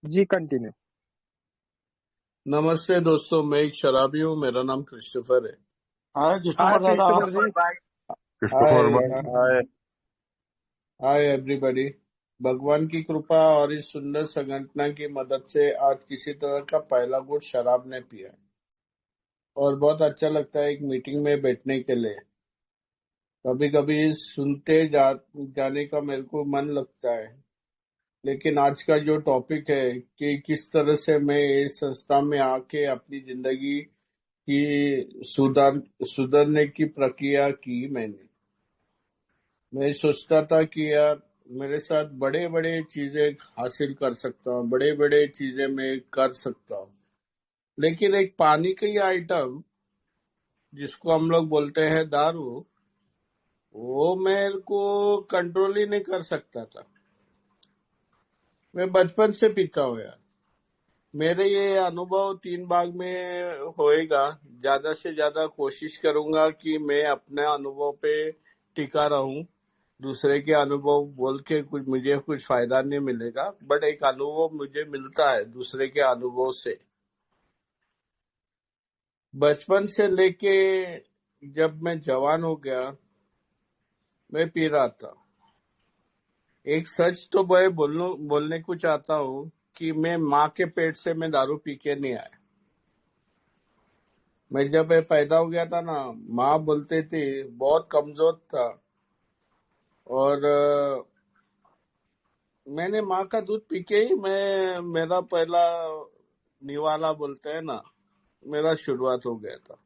जी continue. नमस्ते दोस्तों, मैं एक शराबी हूँ। मेरा नाम क्रिस्टोफर है। हाय हाय क्रिस्टोफर दादा। क्रिस्टोफर जी। हाय क्रिस्टोफर भाई, हाय। Hi everybody. भगवान की कृपा और इस सुंदर संगठन की मदद से आज किसी तरह का पहला घूंट शराब ने पिया है और बहुत अच्छा लगता है एक मीटिंग में बैठने के लिए। कभी कभी जाने का मेरे को मन लगता है, लेकिन आज का जो टॉपिक है कि किस तरह से मैं इस संस्था में आके अपनी जिंदगी की सुधरने की प्रक्रिया की मैं सोचता था कि यार मेरे साथ बड़े बड़े चीजें हासिल कर सकता हूँ, बड़े बड़े चीजें मैं कर सकता हूँ, लेकिन एक पानी का ही आइटम जिसको हम लोग बोलते हैं दारू, वो मेरे को कंट्रोल ही नहीं कर सकता था। मैं बचपन से पीता हूँ यार। मेरे ये अनुभव 3 भाग में होएगा। ज्यादा से ज्यादा कोशिश करूंगा कि मैं अपने अनुभव पे टिका रहूं। दूसरे के अनुभव बोल के मुझे कुछ फायदा नहीं मिलेगा, बट एक अनुभव मुझे मिलता है दूसरे के अनुभव से। बचपन से लेके जब मैं जवान हो गया, मैं पी रहा था। एक सच तो मैं बोलने को चाहता हूँ कि मैं माँ के पेट से मैं दारू पी के नहीं आया। मैं जब मैं पैदा हो गया था ना, माँ बोलते थे, बहुत कमजोर था, और मैंने माँ का दूध पी के ही मेरा पहला निवाला बोलते हैं ना, मेरा शुरुआत हो गया था।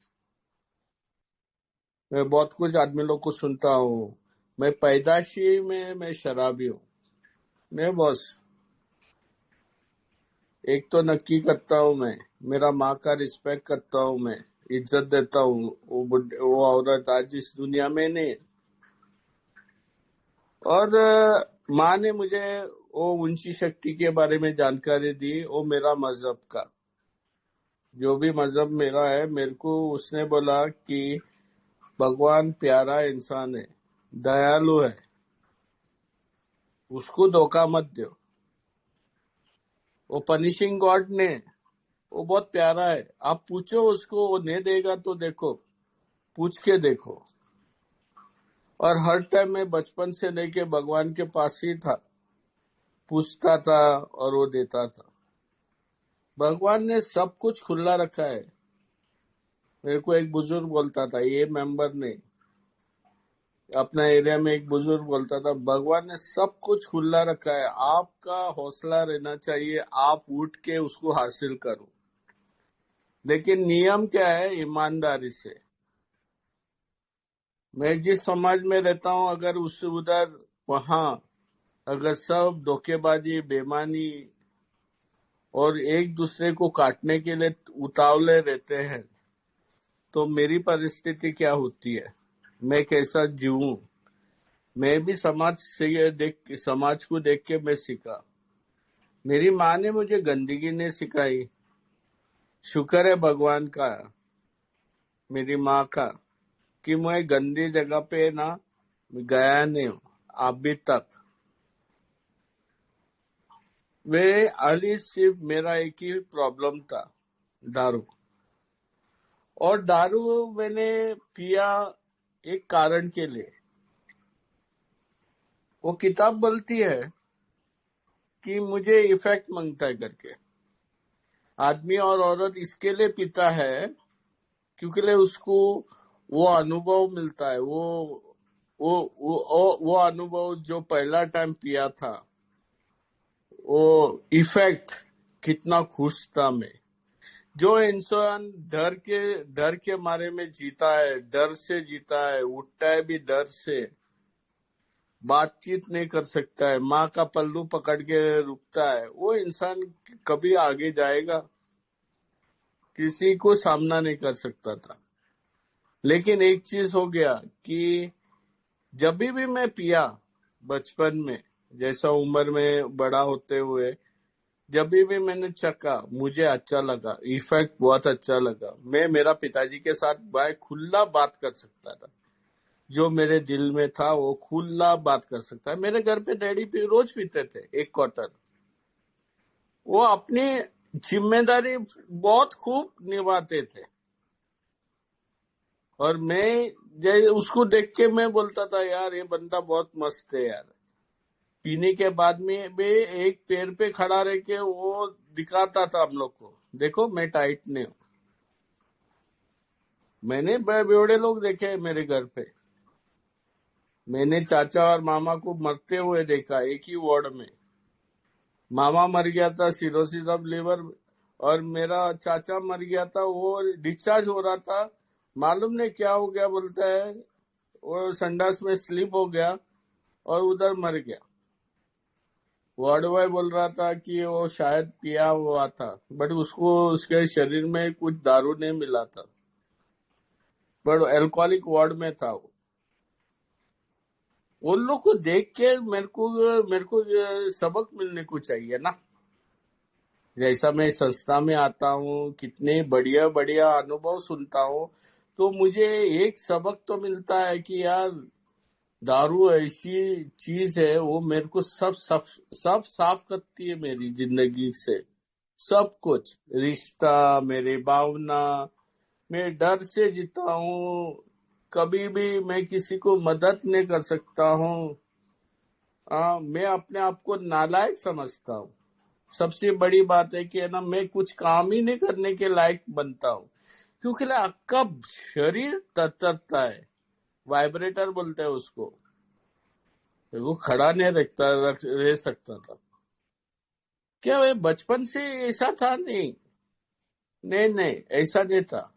मैं बहुत कुछ आदमी लोग को सुनता हूँ, मैं पैदाशी में मैं शराबी हूँ। नहीं बॉस, एक तो नक्की करता हूँ मैं, मेरा माँ का रिस्पेक्ट करता हूँ मैं, इज्जत देता हूँ। वो औरत आज इस दुनिया में नहीं। और माँ ने मुझे वो ऊंची शक्ति के बारे में जानकारी दी, वो मेरा मजहब का जो भी मजहब मेरा है, मेरे को उसने बोला कि भगवान प्यारा इंसान है, दयालु है, उसको धोखा मत दो। वो पनिशिंग गॉड ने, वो बहुत प्यारा है, आप पूछो उसको, वो नहीं देगा तो देखो, पूछ के देखो। और हर टाइम मैं बचपन से लेके भगवान के पास ही था, पूछता था और वो देता था। भगवान ने सब कुछ खुला रखा है। मेरे को एक बुजुर्ग बोलता था, ये मेंबर ने अपना एरिया में एक बुजुर्ग बोलता था, भगवान ने सब कुछ खुला रखा है, आपका हौसला रहना चाहिए, आप उठ के उसको हासिल करो। लेकिन नियम क्या है? ईमानदारी से। मैं जिस समाज में रहता हूँ, अगर उधर वहां अगर सब धोखेबाजी, बेईमानी और एक दूसरे को काटने के लिए उतावले रहते हैं, तो मेरी परिस्थिति क्या होती है, मैं कैसा जीऊं? मैं भी समाज को देख के मैं सीखा। मेरी माँ ने मुझे गंदगी नहीं सिखाई। शुक्र है भगवान का, मेरी माँ का, कि मैं गंदी जगह पे ना गया नहीं हूँ अभी तक। वे अली सिर्फ मेरा एक ही प्रॉब्लम था, दारू। और दारू मैंने पिया एक कारण के लिए। वो किताब बोलती है कि मुझे इफेक्ट मांगता है करके। आदमी और औरत इसके लिए पीता है क्योंकि उसको वो अनुभव मिलता है, वो अनुभव जो पहला टाइम पिया था, वो इफेक्ट, कितना खुश था मैं। जो इंसान डर के मारे में जीता है, डर से जीता है, उठता है भी डर से, बातचीत नहीं कर सकता है, माँ का पल्लू पकड़ के रुकता है, वो इंसान कभी आगे जाएगा? किसी को सामना नहीं कर सकता था। लेकिन एक चीज हो गया कि जब भी मैं पिया बचपन में, जैसा उम्र में बड़ा होते हुए, जब भी मैंने चखा, मुझे अच्छा लगा, इफेक्ट बहुत अच्छा लगा। मैं मेरा पिताजी के साथ खुला बात कर सकता था, जो मेरे दिल में था वो खुला बात कर सकता है। मेरे घर पे डैडी रोज पीते थे 1 क्वार्टर। वो अपनी जिम्मेदारी बहुत खूब निभाते थे। और मैं उसको देख के मैं बोलता था यार ये बंदा बहुत मस्त है यार। पीने के बाद में भी एक पैर पे खड़ा रह के वो दिखाता था हम लोग को, देखो मैं टाइट नहीं हूँ। मैंने बेवड़े लोग देखे हैं मेरे घर पे। मैंने चाचा और मामा को मरते हुए देखा एक ही वार्ड में। मामा मर गया था सिरोसिस ऑफ लीवर, और मेरा चाचा मर गया था, वो डिस्चार्ज हो रहा था। मालूम नहीं क्या हो गया, बोलता है वो संडास में स्लिप हो गया और उधर मर गया। वार्ड बॉय बोल रहा था कि वो शायद पिया हुआ था, बट उसको उसके शरीर में कुछ दारू नहीं मिला था, बट अल्कोहलिक वार्ड में था वो। उन लोग को देख के मेरे को सबक मिलने को चाहिए ना। जैसा मैं संस्था में आता हूँ, कितने बढ़िया बढ़िया अनुभव सुनता हूँ, तो मुझे एक सबक तो मिलता है कि यार दारू ऐसी चीज है, वो मेरे को सब साफ करती है मेरी जिंदगी से। सब कुछ रिश्ता, मेरी भावना, मैं डर से जीता हूँ। कभी भी मैं किसी को मदद नहीं कर सकता हूँ। मैं अपने आप को नालायक समझता हूँ। सबसे बड़ी बात है कि है ना, मैं कुछ काम ही नहीं करने के लायक बनता हूँ, क्योंकि ना आपका शरीर तड़पता है। वाइब्रेटर बोलते हैं उसको। वो खड़ा नहीं रह सकता था। क्या वे बचपन से ऐसा था? नहीं नहीं नहीं, ऐसा नहीं था।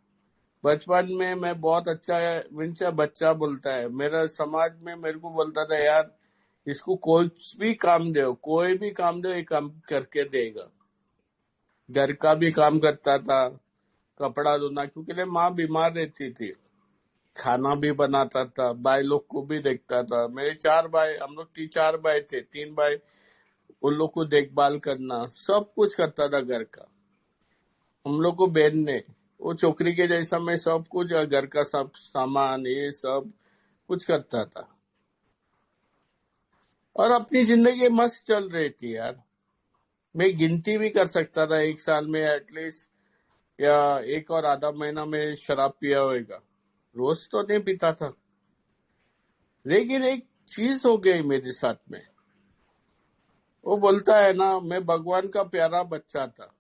बचपन में मैं बहुत अच्छा है, मुझसे बच्चा बोलता है, मेरा समाज में मेरे को बोलता था यार इसको कोई भी काम दो, ये काम करके देगा। घर का भी काम करता था, कपड़ा धोना, क्योंकि माँ बीमार रहती थी, खाना भी बनाता था, भाई लोग को भी देखता था। मेरे चार भाई, हम लोग चार भाई थे, तीन भाई, उन लोग को देखभाल करना, सब कुछ करता था घर का। हम लोग को बहन ने, वो छोकरी के जैसा मैं सब कुछ घर का सब सामान ये सब कुछ करता था, और अपनी जिंदगी मस्त चल रही थी यार। मैं गिनती भी कर सकता था एक साल में एटलीस्ट, या एक और आधा महीना में शराब पिया होगा। रोज तो नहीं पीता था, लेकिन एक चीज हो गई मेरे साथ में। वो बोलता है ना, मैं भगवान का प्यारा बच्चा था,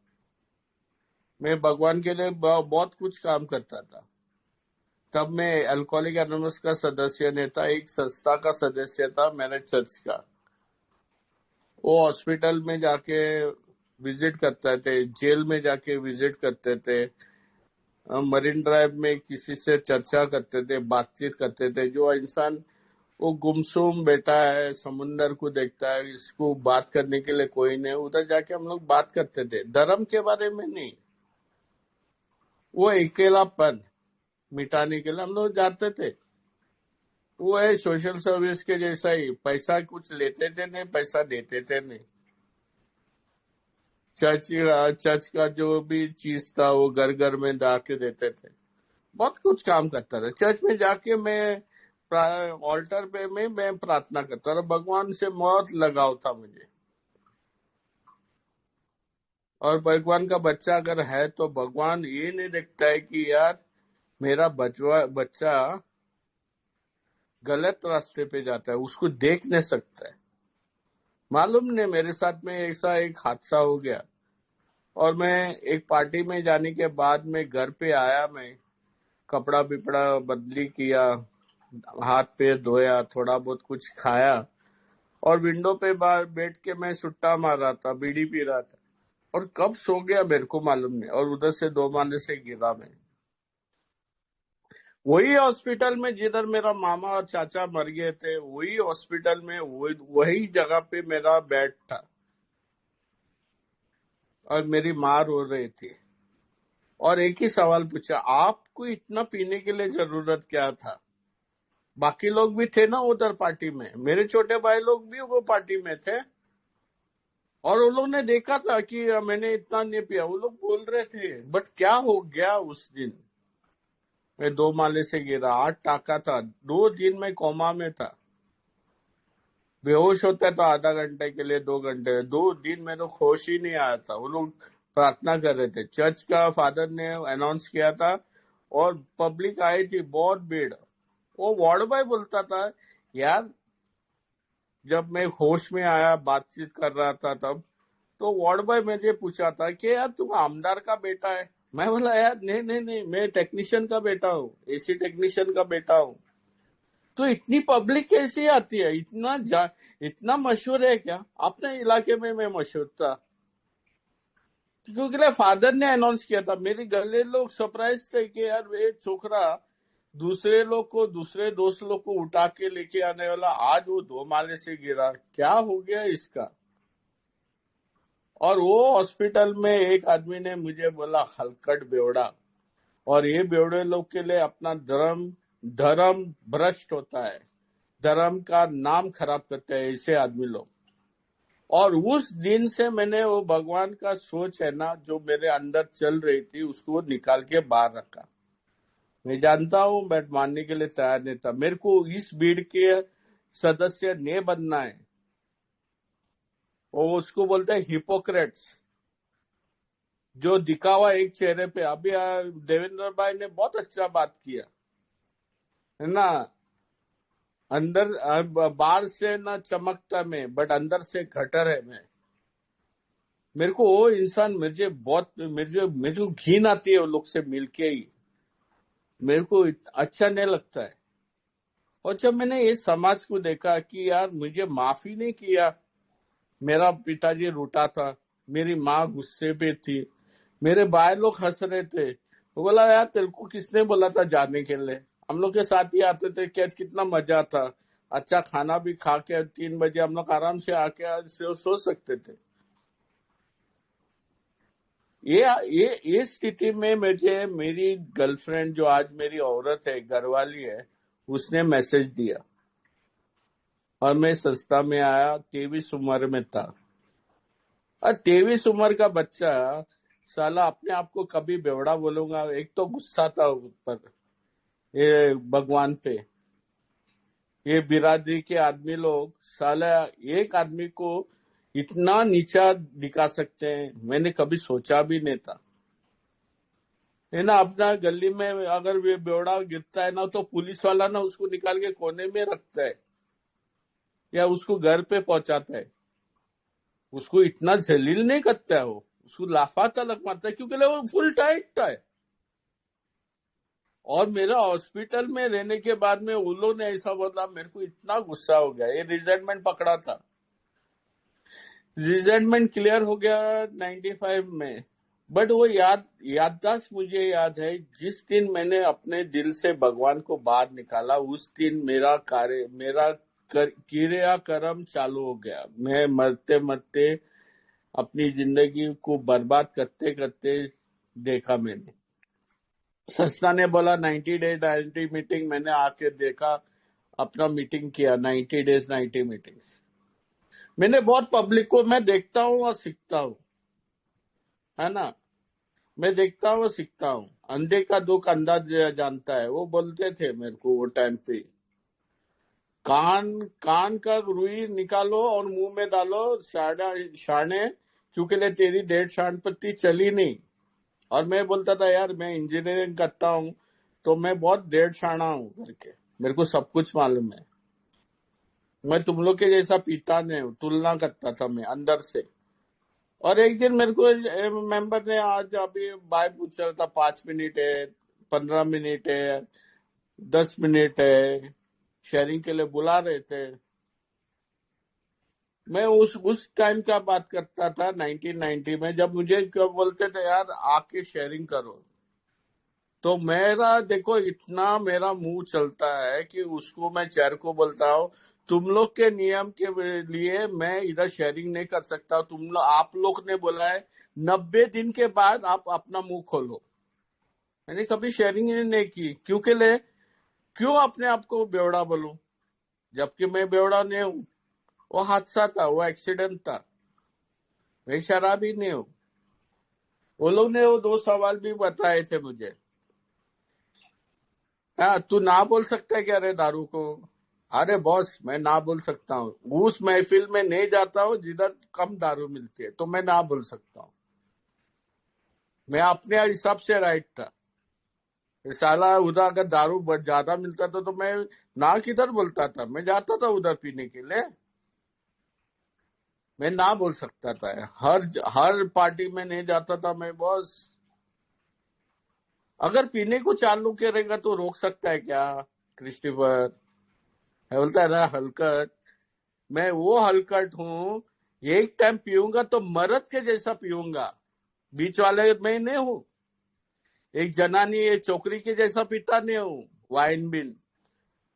मैं भगवान के लिए बहुत कुछ काम करता था। तब मैं अल्कोहलिक एनोनिमस का सदस्य नहीं था, एक संस्था का सदस्य था मेरे चर्च का। वो हॉस्पिटल में जाके विजिट करते थे, जेल में जाके विजिट करते थे, मरीन ड्राइव में किसी से चर्चा करते थे, बातचीत करते थे। जो इंसान वो गुमसुम बैठा है, समुंदर को देखता है, इसको बात करने के लिए कोई नहीं, उधर जाके हम लोग बात करते थे, धर्म के बारे में नहीं। वो अकेलापन मिटाने के लिए हम लोग जाते थे। वो है सोशल सर्विस के जैसा ही, पैसा कुछ लेते थे नहीं, पैसा देते थे नहीं। चर्च चर्च का जो भी चीज था वो घर घर में जाके देते थे। बहुत कुछ काम करता था चर्च में जाके। मैं ऑल्टर पे में मैं प्रार्थना करता था, भगवान से बहुत लगाव था मुझे। और भगवान का बच्चा अगर है तो भगवान ये नहीं देखता है कि यार मेरा बच्चा गलत रास्ते पे जाता है, उसको देख नहीं सकता है। मालूम नहीं मेरे साथ में ऐसा एक हादसा हो गया, और मैं एक पार्टी में जाने के बाद में घर पे आया, मैं कपड़ा बिपड़ा बदली किया, हाथ पैर धोया, थोड़ा बहुत कुछ खाया, और विंडो पे बाहर बैठ के मैं सुट्टा मार रहा था, बीड़ी पी रहा था, और कब सो गया मेरे को मालूम नहीं, और उधर से 2 माले से गिरा मैं। वही हॉस्पिटल में जिधर मेरा मामा और चाचा मर गए थे, वही हॉस्पिटल में वही जगह पे मेरा बेड था, और मेरी माँ रो रही थी। और एक ही सवाल पूछा, आपको इतना पीने के लिए जरूरत क्या था? बाकी लोग भी थे ना उधर पार्टी में, मेरे छोटे भाई लोग भी वो पार्टी में थे, और उन लोग ने देखा था कि मैंने इतना नहीं पिया। वो लोग बोल रहे थे, बट क्या हो गया उस दिन? मैं 2 माले से गिरा, 8 टाका था, 2 दिन में कोमा में था। बेहोश होता है तो आधा घंटे के लिए, 2 घंटे, 2 दिन मेरे को होश ही नहीं आया था। वो लोग प्रार्थना कर रहे थे, चर्च का फादर ने अनाउंस किया था और पब्लिक आई थी, बहुत भीड़। वो वार्ड बॉय बोलता था, यार जब मैं होश में आया बातचीत कर रहा था तब, तो वार्ड बॉय मुझे पूछा था कि यार तुम आमदार का बेटा है। मैं बोला यार नहीं नहीं नहीं, मैं टेक्नीशियन का बेटा हूँ, एसी टेक्नीशियन का बेटा हूँ। तो इतनी पब्लिक कैसे आती है, इतना मशहूर है क्या? अपने इलाके में मैं मशहूर था क्योंकि फादर ने अनाउंस किया था। मेरे गले लोग सरप्राइज थे कि यार ये छोकरा दूसरे लोग को, दूसरे दोस्त लोग को उठा के लेके आने वाला, आज वो 2 माले से गिरा, क्या हो गया इसका? और वो हॉस्पिटल में एक आदमी ने मुझे बोला, हलकट बेवड़ा। और ये बेवड़े लोग के लिए अपना धर्म धर्म भ्रष्ट होता है, धर्म का नाम खराब करते हैं ऐसे आदमी लोग। और उस दिन से मैंने वो भगवान का सोच है ना, जो मेरे अंदर चल रही थी, उसको निकाल के बाहर रखा। मैं जानता हूं, बट मानने के लिए तैयार नहीं था। मेरे को इस भीड़ के सदस्य नहीं बनना है। वो उसको बोलते हैं हिपोक्रेट्स, जो दिखावा एक चेहरे पे। अभी देवेंद्र भाई ने बहुत अच्छा बात किया है ना, अंदर बाहर से ना चमकता मैं, बट अंदर से गटर है मैं। मेरे को वो इंसान, मेरे को घिन आती है वो लोग से मिलके ही, मेरे को अच्छा नहीं लगता है। और जब मैंने ये समाज को देखा कि यार मुझे माफी नहीं किया, मेरा पिताजी रूठा था, मेरी माँ गुस्से पे थी, मेरे भाई लोग हंस रहे थे। वो बोला, यार तेरे को किसने बोला था जाने के लिए? हम लोग के साथ ही आते थे, क्या कितना मजा था। अच्छा खाना भी खा के 3 बजे हम लोग आराम से आके सो सकते थे। ये ये स्थिति में मुझे मेरी गर्लफ्रेंड, जो आज मेरी औरत है, घरवाली है, उसने मैसेज दिया और मैं संस्था में आया। 23 उम्र में था। और 23 उम्र का बच्चा, साला अपने आप को कभी बेवड़ा बोलूंगा? एक तो गुस्सा था ऊपर ये भगवान पे। ये बिरादरी के आदमी लोग साला एक आदमी को इतना नीचा दिखा सकते हैं, मैंने कभी सोचा भी नहीं था। है ना, अपना गली में अगर वे बेवड़ा गिरता है ना, तो पुलिस वाला ना उसको निकाल के कोने में रखता है या उसको घर पे पहुंचाता है। उसको इतना जलील नहीं करता है, वो उसको लाफा तलक मारता है, क्योंकि वो फुल टाइट था। और मेरा हॉस्पिटल में रहने के बाद में उन लोगों ने ऐसा बोला, मेरे को इतना गुस्सा हो गया। ये रिजेंटमेंट पकड़ा था, रिजेंटमेंट क्लियर हो गया 95 में। बट वो याददाश्त मुझे याद है, जिस दिन मैंने अपने दिल से भगवान को बाहर निकाला, उस दिन मेरा क्रियाक्रम चालू हो गया। मैं मरते मरते अपनी जिंदगी को बर्बाद करते करते देखा मैंने। संस्था ने बोला 90 डेज 90 मीटिंग, मैंने आके देखा, अपना मीटिंग किया, 90 डेज 90 मीटिंग्स। मैंने बहुत पब्लिक को मैं देखता हूँ और सीखता हूँ, है ना। मैं देखता हूँ सीखता हूँ। अंधे का दुख अंधा जानता है, वो बोलते थे मेरे को वो टाइम पे। कान कान का रुई निकालो और मुंह में डालो, शाने, क्योंकि ले तेरी 1.5 पत्ती चली नहीं। और मैं बोलता था, यार मैं इंजीनियरिंग करता हूँ, तो मैं बहुत 1.5 हूँ करके, मेरे को सब कुछ मालूम है। मैं तुम लोग के जैसा पीता नहीं हूँ, तुलना करता था मैं अंदर से। और एक दिन मेरे को मेंबर ने, आज अभी बाय पूछ रहा था, 5 मिनट है, 15 मिनट है, 10 मिनट है, शेयरिंग के लिए बुला रहे थे। मैं उस टाइम का बात करता था 1990 में, जब मुझे क्यों बोलते थे, यार आके शेयरिंग करो। तो मेरा देखो, इतना मेरा मुंह चलता है कि उसको मैं चेयर को बोलता हूँ, तुम लोग के नियम के लिए मैं इधर शेयरिंग नहीं कर सकता। आप लोग ने बोला है 90 दिन के बाद आप अपना मुंह खोलो। मैंने कभी शेयरिंग ही नहीं की, क्यों अपने आप को बेवड़ा बोलूं, जबकि मैं बेवड़ा नहीं हूँ। वो हादसा था, वो एक्सीडेंट था, मैं शराबी नहीं हूँ। वो लोग ने वो 2 सवाल भी बताए थे मुझे। हाँ, तू ना बोल सकता है क्या रे दारू को? अरे बॉस, मैं ना बोल सकता हूँ। उस महफिल में नहीं जाता हूँ जिधर कम दारू मिलती है, तो मैं ना बोल सकता हूँ। मैं अपने हिसाब से राइट था। साला उधर अगर दारू ज्यादा मिलता था तो मैं ना किधर बोलता था, मैं जाता था उधर पीने के लिए। मैं ना बोल सकता था। हर पार्टी में नहीं जाता था मैं बॉस। अगर पीने को चालू करेगा तो रोक सकता है क्या क्रिस्टोफर? है बोलता है ना हलकट। मैं वो हलकट हूँ, एक टाइम पीऊंगा तो मर्द के जैसा पीऊंगा। बीच वाले मैं नहीं हूँ। एक जनानी ये चोकरी के जैसा पीता नहीं हूँ। वाइन बिन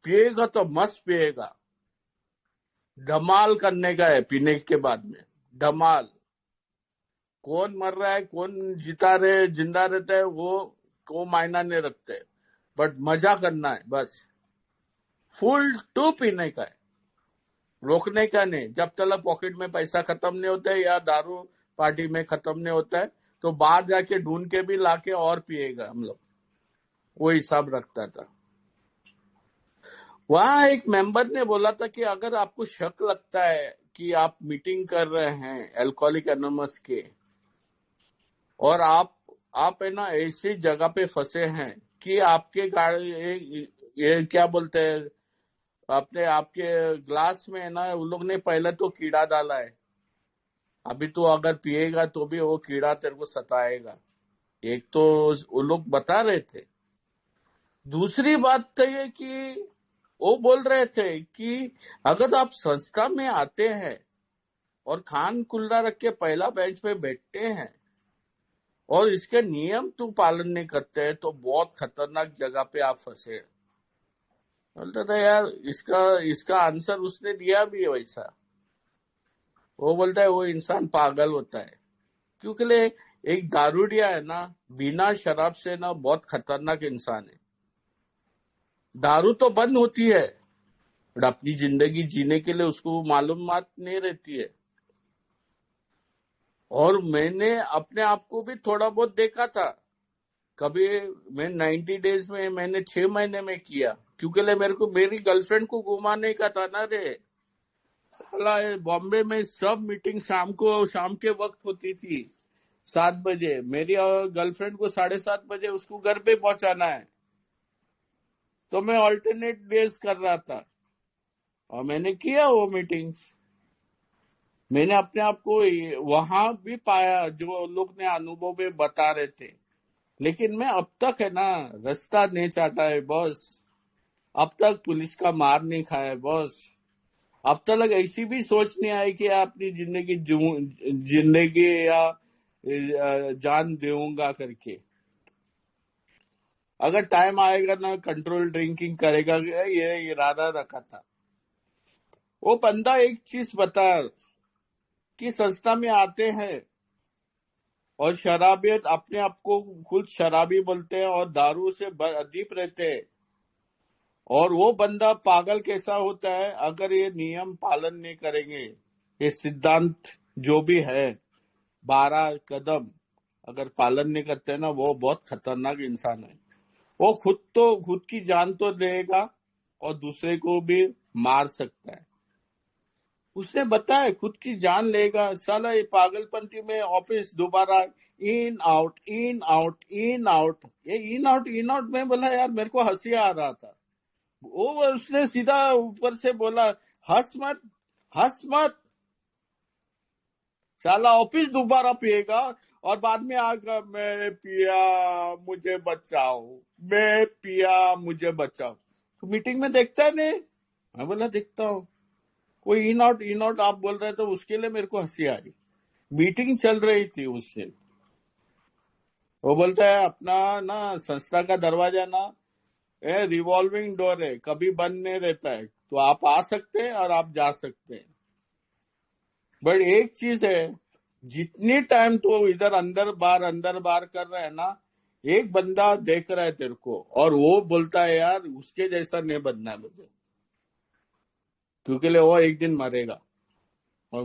पिएगा तो मस्त पिएगा। धमाल करने का है पीने के बाद में। धमाल। कौन मर रहा है, कौन जिंदा रहता है, वो मायना नहीं रखते। बट मजा करना है बस। फुल टू पीने का है, रोकने का नहीं। जब तक पॉकेट में पैसा खत्म नहीं होता है या दारू पार्टी में खत्म नहीं होता है, तो बाहर जाके ढूंढ के भी लाके और पिएगा हम लोग। वो हिसाब रखता था। वहां एक मेंबर ने बोला था कि अगर आपको शक लगता है कि आप मीटिंग कर रहे हैं अल्कोहलिक एनोनिमस के, और आप है ना ऐसी जगह पे फंसे हैं कि आपके गाड़ी ये क्या बोलते हैं, आपने आपके ग्लास में है ना उन लोग ने पहले तो कीड़ा डाला है। अभी तो अगर पिएगा तो भी वो कीड़ा तेरे को सताएगा। एक तो वो लोग बता रहे थे। दूसरी बात तो ये कि वो बोल रहे थे कि अगर आप संस्था में आते हैं और खान कुल्ला रख के पहला बेंच पे बैठते हैं और इसके नियम तो पालन नहीं करते हैं, तो बहुत खतरनाक जगह पे आप फंसे। बोलता था यार, इसका इसका आंसर उसने दिया भी है वैसा। वो बोलता है वो इंसान पागल होता है, क्योंकि एक दारूडिया है ना, बिना शराब से ना बहुत खतरनाक इंसान है। दारू तो बंद होती है, बट अपनी जिंदगी जीने के लिए उसको मालूमात नहीं रहती है। और मैंने अपने आप को भी थोड़ा बहुत देखा था। कभी मैं 90 डेज में मैंने 6 महीने में किया, क्योंकि मेरे को मेरी गर्लफ्रेंड को घुमाने का था ना रे। साला बॉम्बे में सब मीटिंग शाम के वक्त होती थी 7 बजे। मेरी गर्लफ्रेंड को 7:30 बजे उसको घर पे पहुंचाना है, तो मैं ऑल्टरनेट डेज कर रहा था और मैंने किया वो मीटिंग्स। मैंने अपने आप को वहां भी पाया जो लोग ने अनुभव में बता रहे थे। लेकिन मैं अब तक है ना रास्ता नहीं चाहता है बॉस। अब तक पुलिस का मार नहीं खाया है बॉस। अब तक ऐसी भी सोच नहीं आई कि अपनी जिंदगी या जान दूंगा करके। अगर टाइम आएगा ना कंट्रोल ड्रिंकिंग करेगा, ये इरादा रखा था। वो बंदा एक चीज बता कि संस्था में आते हैं और शराबियत अपने आप को खुद शराबी बोलते हैं और दारू से अदीप रहते हैं। और वो बंदा पागल कैसा होता है अगर ये नियम पालन नहीं करेंगे। ये सिद्धांत जो भी है, 12 कदम अगर पालन नहीं करते ना, वो बहुत खतरनाक इंसान है। वो खुद की जान तो देगा और दूसरे को भी मार सकता है। उसने बताया खुद की जान लेगा। साला ये पागलपंती में ऑफिस दोबारा in out in out in out, ये इन आउट में बोला यार, मेरे को हंसी आ रहा था। वो उसने सीधा ऊपर से बोला, हंस मत हंस मत। साला ऑफिस दोबारा पिएगा और बाद में आकर मैं पिया मुझे बचाओ, मैं पिया मुझे बचाओ। तो मीटिंग में देखता है नहीं? मैं बोला देखता हूँ। कोई इन आउट आप बोल रहे थे, उसके लिए मेरे को हंसी आई। मीटिंग चल रही थी उससे। वो बोलता है अपना ना संस्था का दरवाजा ना रिवॉल्विंग डोर है, कभी बंद नहीं रहता है, तो आप आ सकते हैं और आप जा सकते हैं। बट एक चीज है, जितनी टाइम तो इधर अंदर बार कर रहे हैं ना, एक बंदा देख रहा है तेरे को और वो बोलता है यार उसके जैसा नहीं बनना है मुझे, क्योंकि वो एक दिन मरेगा। और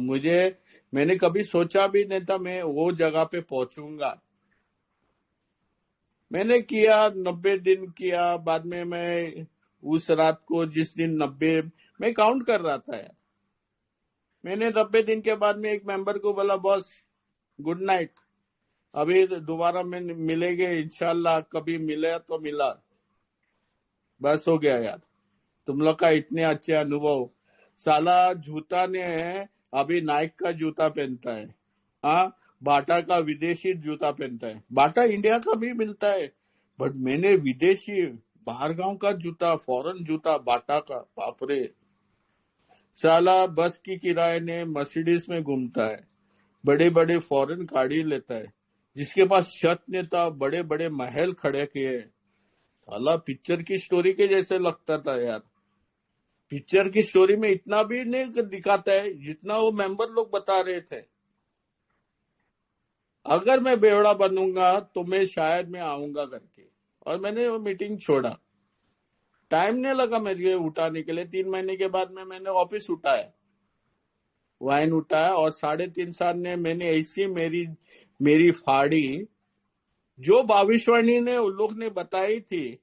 मैंने कभी सोचा भी नहीं था मैं वो जगह पे पहुंचूंगा। मैंने किया 90 दिन किया, बाद में मैं उस रात को जिस दिन 90 मैं काउंट कर रहा था यार, मैंने 90 दिन के बाद में एक मेंबर को बोला बॉस गुड नाइट, अभी दोबारा में मिलेंगे इंशाल्लाह, कभी मिले तो मिला, बस हो गया यार। तुम लोग का इतने अच्छे अनुभव। साला जूता ने अभी नाइक का जूता पहनता है, हाँ बाटा का विदेशी जूता पहनता है, बाटा इंडिया का भी मिलता है, बट मैंने विदेशी बाहर गांव का जूता, फॉरेन जूता बाटा का, बापरे। साला बस की किराए ने मर्सिडीज में घूमता है, बड़े बड़े फॉरेन गाड़ी लेता है, जिसके पास छत ने था, बड़े बड़े महल खड़े किए। साला पिक्चर की स्टोरी के जैसे लगता था यार। पिक्चर की स्टोरी में इतना भी नहीं दिखाता है जितना वो मेंबर लोग बता रहे थे। अगर मैं बेवड़ा बनूंगा तो मैं आऊंगा करके, और मैंने वो मीटिंग छोड़ा। टाइम नहीं लगा मेरे उठाने के लिए। 3 महीने के बाद में मैंने ऑफिस उठाया, वाइन उठाया, और 3.5 साल ने मैंने ऐसी मेरी फाड़ी जो भविष्यवाणी ने उन लोग ने बताई थी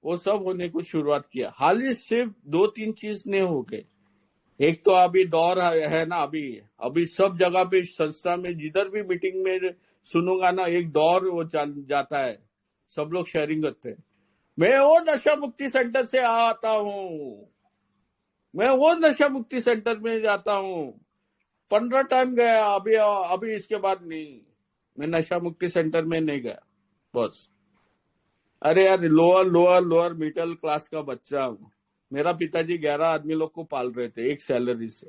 वो सब होने को शुरुआत किया। हाल ही सिर्फ 2-3 चीज नहीं हो गए। एक तो अभी दौर है ना, अभी सब जगह पे संस्था में जिधर भी मीटिंग में सुनूंगा ना, एक दौर वो जाता है, सब लोग शेयरिंग करते हैं। मैं वो नशा मुक्ति सेंटर से आता हूँ, मैं वो नशा मुक्ति सेंटर में जाता हूँ, 15 टाइम गया, अभी इसके बाद नहीं, मैं नशा मुक्ति सेंटर में नहीं गया बस। अरे यार, लोअर मिडिल क्लास का बच्चा हूँ। मेरा पिताजी 11 आदमी लोग को पाल रहे थे एक सैलरी से।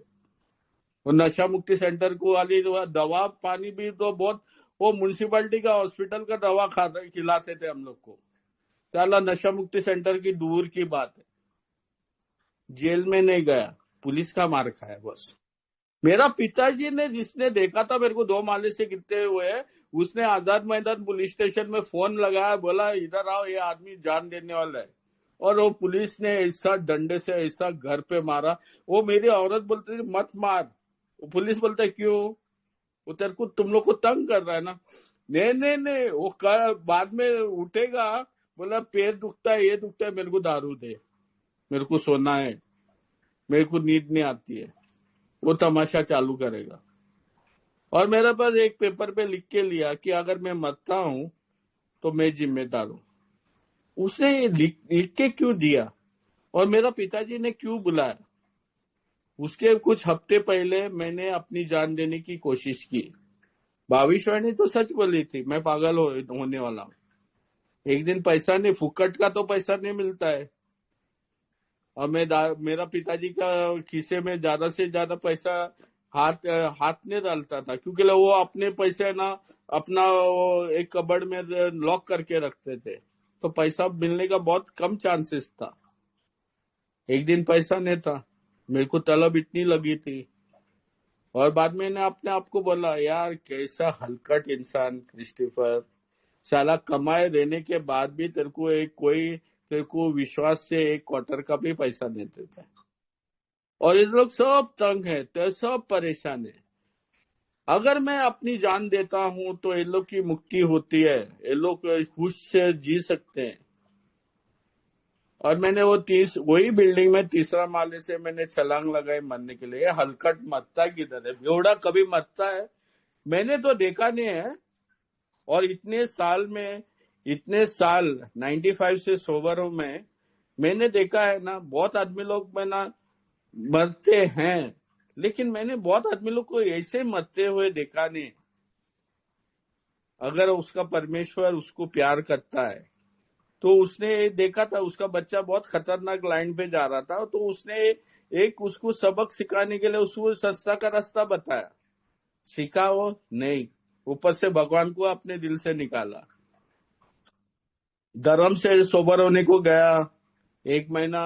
वो नशा मुक्ति सेंटर को वाली दवा पानी भी तो बहुत, वो म्युनिसिपैलिटी का हॉस्पिटल का दवा खिलाते थे हम लोग को। साला नशा मुक्ति सेंटर की दूर की बात है, जेल में नहीं गया, पुलिस का मार खाया बस। मेरा पिताजी ने, जिसने देखा था मेरे को 2 माले से गिरते हुए, उसने आजाद मैदान पुलिस स्टेशन में फोन लगाया, बोला इधर आओ, ये आदमी जान देने वाला है। और वो पुलिस ने ऐसा डंडे से ऐसा घर पे मारा। वो मेरी औरत बोलती थी मत मार, वो पुलिस बोलता है क्यों, वो तेरे को, तुम लोग को तंग कर रहा है ना। नहीं, वो बाद में उठेगा, बोला पैर दुखता है, ये दुखता है, मेरे को दारू दे, मेरे को सोना है, मेरे को नींद नहीं आती है, वो तमाशा चालू करेगा। और मेरे पास एक पेपर पे लिख के लिया कि अगर मैं मरता हूं तो मैं जिम्मेदार हूं। उसने लिख के क्यों दिया और मेरा पिताजी ने क्यों बुलाया? उसके कुछ हफ्ते पहले मैंने अपनी जान देने की कोशिश की। भविष्यवाणी तो सच बोली थी, मैं पागल होने वाला हूं। एक दिन पैसा नहीं, फुकट का तो पैसा नहीं मिलता है। और मेरा पिताजी का खीसे में ज्यादा से ज्यादा पैसा हाथ नहीं डालता था, क्योंकि वो अपने पैसे ना अपना वो एक कबड़ में लॉक करके रखते थे, तो पैसा मिलने का बहुत कम चांसेस था। एक दिन पैसा नहीं था, मेरे को तलब इतनी लगी थी, और बाद में मैंने अपने आप को बोला यार कैसा हलकट इंसान क्रिस्टोफर, साला कमाए रहने के बाद भी तेरे को विश्वास से 1 क्वार्टर का भी पैसा नहीं देता है। और ये लोग सब तंग है, तो सब परेशान है। अगर मैं अपनी जान देता हूं तो ये लोग की मुक्ति होती है, ये लोग खुश से जी सकते हैं। और मैंने वही बिल्डिंग में 3रा माले से मैंने छलांग लगाई मरने के लिए। हलकट मरता किधर है, बेवड़ा कभी मरता है मैंने तो देखा नहीं है। और इतने साल 95 से सोबर हूं मैंने देखा है ना, बहुत आदमी लोग में ना मरते हैं, लेकिन मैंने बहुत आदमी लोग को ऐसे मरते हुए देखा नहीं। अगर उसका परमेश्वर उसको प्यार करता है तो उसने देखा था उसका बच्चा बहुत खतरनाक लाइन पे जा रहा था, तो उसने उसको सबक सिखाने के लिए उसको सस्ता का रास्ता बताया, सीखा वो नहीं, ऊपर से भगवान को अपने दिल से निकाला। धर्म से सोबर होने को गया, 1 महीना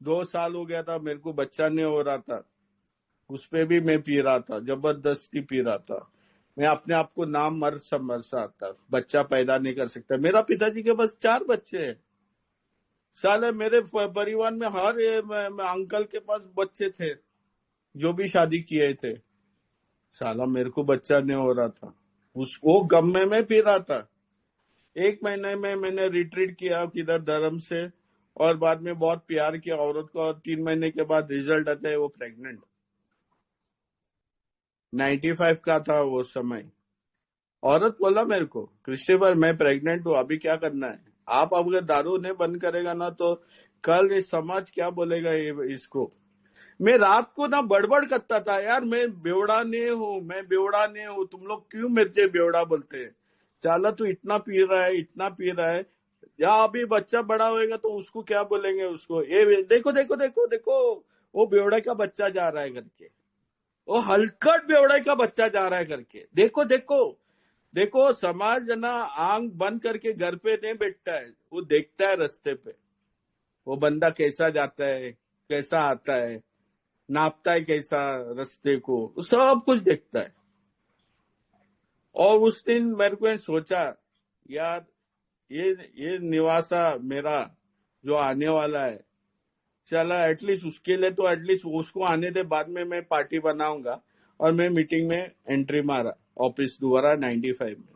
2 साल हो गया था, मेरे को बच्चा नहीं हो रहा था, उस पे भी मैं पी रहा था, जबरदस्ती पी रहा था। मैं अपने आप को नाम मर्द समझता था, बच्चा पैदा नहीं कर सकता। मेरा पिताजी के पास 4 बच्चे हैं। साले मेरे परिवार में हर अंकल के पास बच्चे थे जो भी शादी किए थे। साला मेरे को बच्चा नहीं हो रहा था, वो गम में मैं पी रहा था। 1 महीने में मैंने रिट्रीट किया किधर धर्म से, और बाद में बहुत प्यार किया औरत को, और 3 महीने के बाद रिजल्ट आता है वो प्रेग्नेंट। 95 का था वो समय। औरत बोला मेरे को, क्रिस्टोफर मैं प्रेग्नेंट हूँ, अभी क्या करना है? आप अगर दारू नहीं बंद करेगा ना तो कल ये समाज क्या बोलेगा ये इसको। मैं रात को ना बड़बड़ करता था, यार मैं बेवड़ा नहीं हूँ, मैं बेवड़ा नहीं हूँ, तुम लोग क्यों मेरे बेवड़ा बोलते हैं? चाला तू इतना पी रहा है, इतना पी रहा है, या अभी बच्चा बड़ा होएगा तो उसको क्या बोलेंगे? उसको ये देखो देखो देखो देखो, वो बेवड़ा का बच्चा जा रहा है करके, वो हलकट बेवड़ा का बच्चा जा रहा है करके, देखो देखो देखो। समाज ना आंख बंद करके घर पे नहीं बैठता है, वो देखता है रास्ते पे, वो बंदा कैसा जाता है, कैसा आता है, नापता है कैसा रास्ते को, वो सब कुछ देखता है। और उस दिन मेरे को सोचा, यार ये निवासा मेरा जो आने वाला है, चला एटलीस्ट उसके लिए तो एटलीस्ट उसको आने दे, बाद में मैं पार्टी बनाऊंगा। और मैं मीटिंग में एंट्री मारा ऑफिस दोबारा 95 में,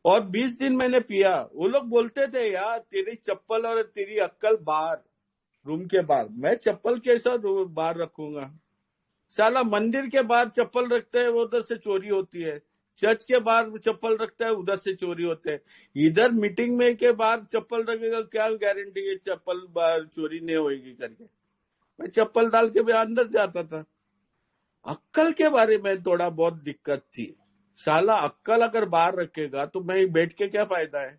और 20 दिन मैंने पिया। वो लोग बोलते थे, यार तेरी चप्पल और तेरी अक्कल बाहर, रूम के बाहर। मैं चप्पल कैसा बाहर रखूंगा? साला मंदिर के बाहर चप्पल रखते हैं, वो उधर से चोरी होती है। चर्च के बाहर चप्पल रखता है, उधर से चोरी होते हैं। इधर मीटिंग में के बाहर चप्पल रखेगा, क्या गारंटी है चप्पल बाहर चोरी नहीं होगी करके? मैं चप्पल डाल के भी अंदर जाता था। अक्कल के बारे में थोड़ा बहुत दिक्कत थी। साला अक्कल अगर बाहर रखेगा तो मैं बैठ के क्या फायदा है?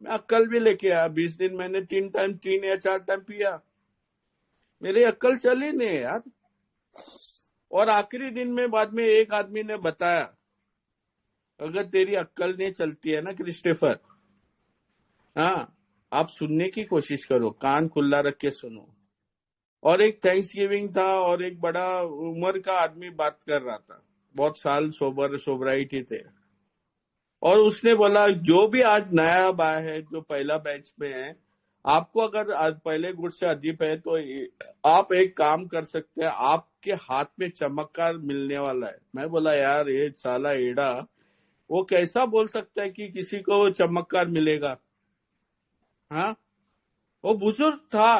मैं अक्कल भी लेके आया। 20 दिन मैंने 3 या 4 टाइम पिया, मेरी अक्कल चली नहीं यार। और आखिरी दिन में बाद में एक आदमी ने बताया, अगर तेरी अक्कल नहीं चलती है ना क्रिस्टोफर, हाँ, आप सुनने की कोशिश करो, कान खुला रख के सुनो। और एक थैंक्स गिविंग था, और एक बड़ा उम्र का आदमी बात कर रहा था, बहुत साल सोबराइटी थे। और उसने बोला, जो भी आज नया आया है, जो पहला बैच में है, आपको अगर आज पहले गुट से अजीब है तो आप एक काम कर सकते हैं, आपके हाथ में चमत्कार मिलने वाला है। मैं बोला, यार ये साला एड़ा, वो कैसा बोल सकता है कि किसी को चमत्कार मिलेगा? हाँ, वो बुजुर्ग था,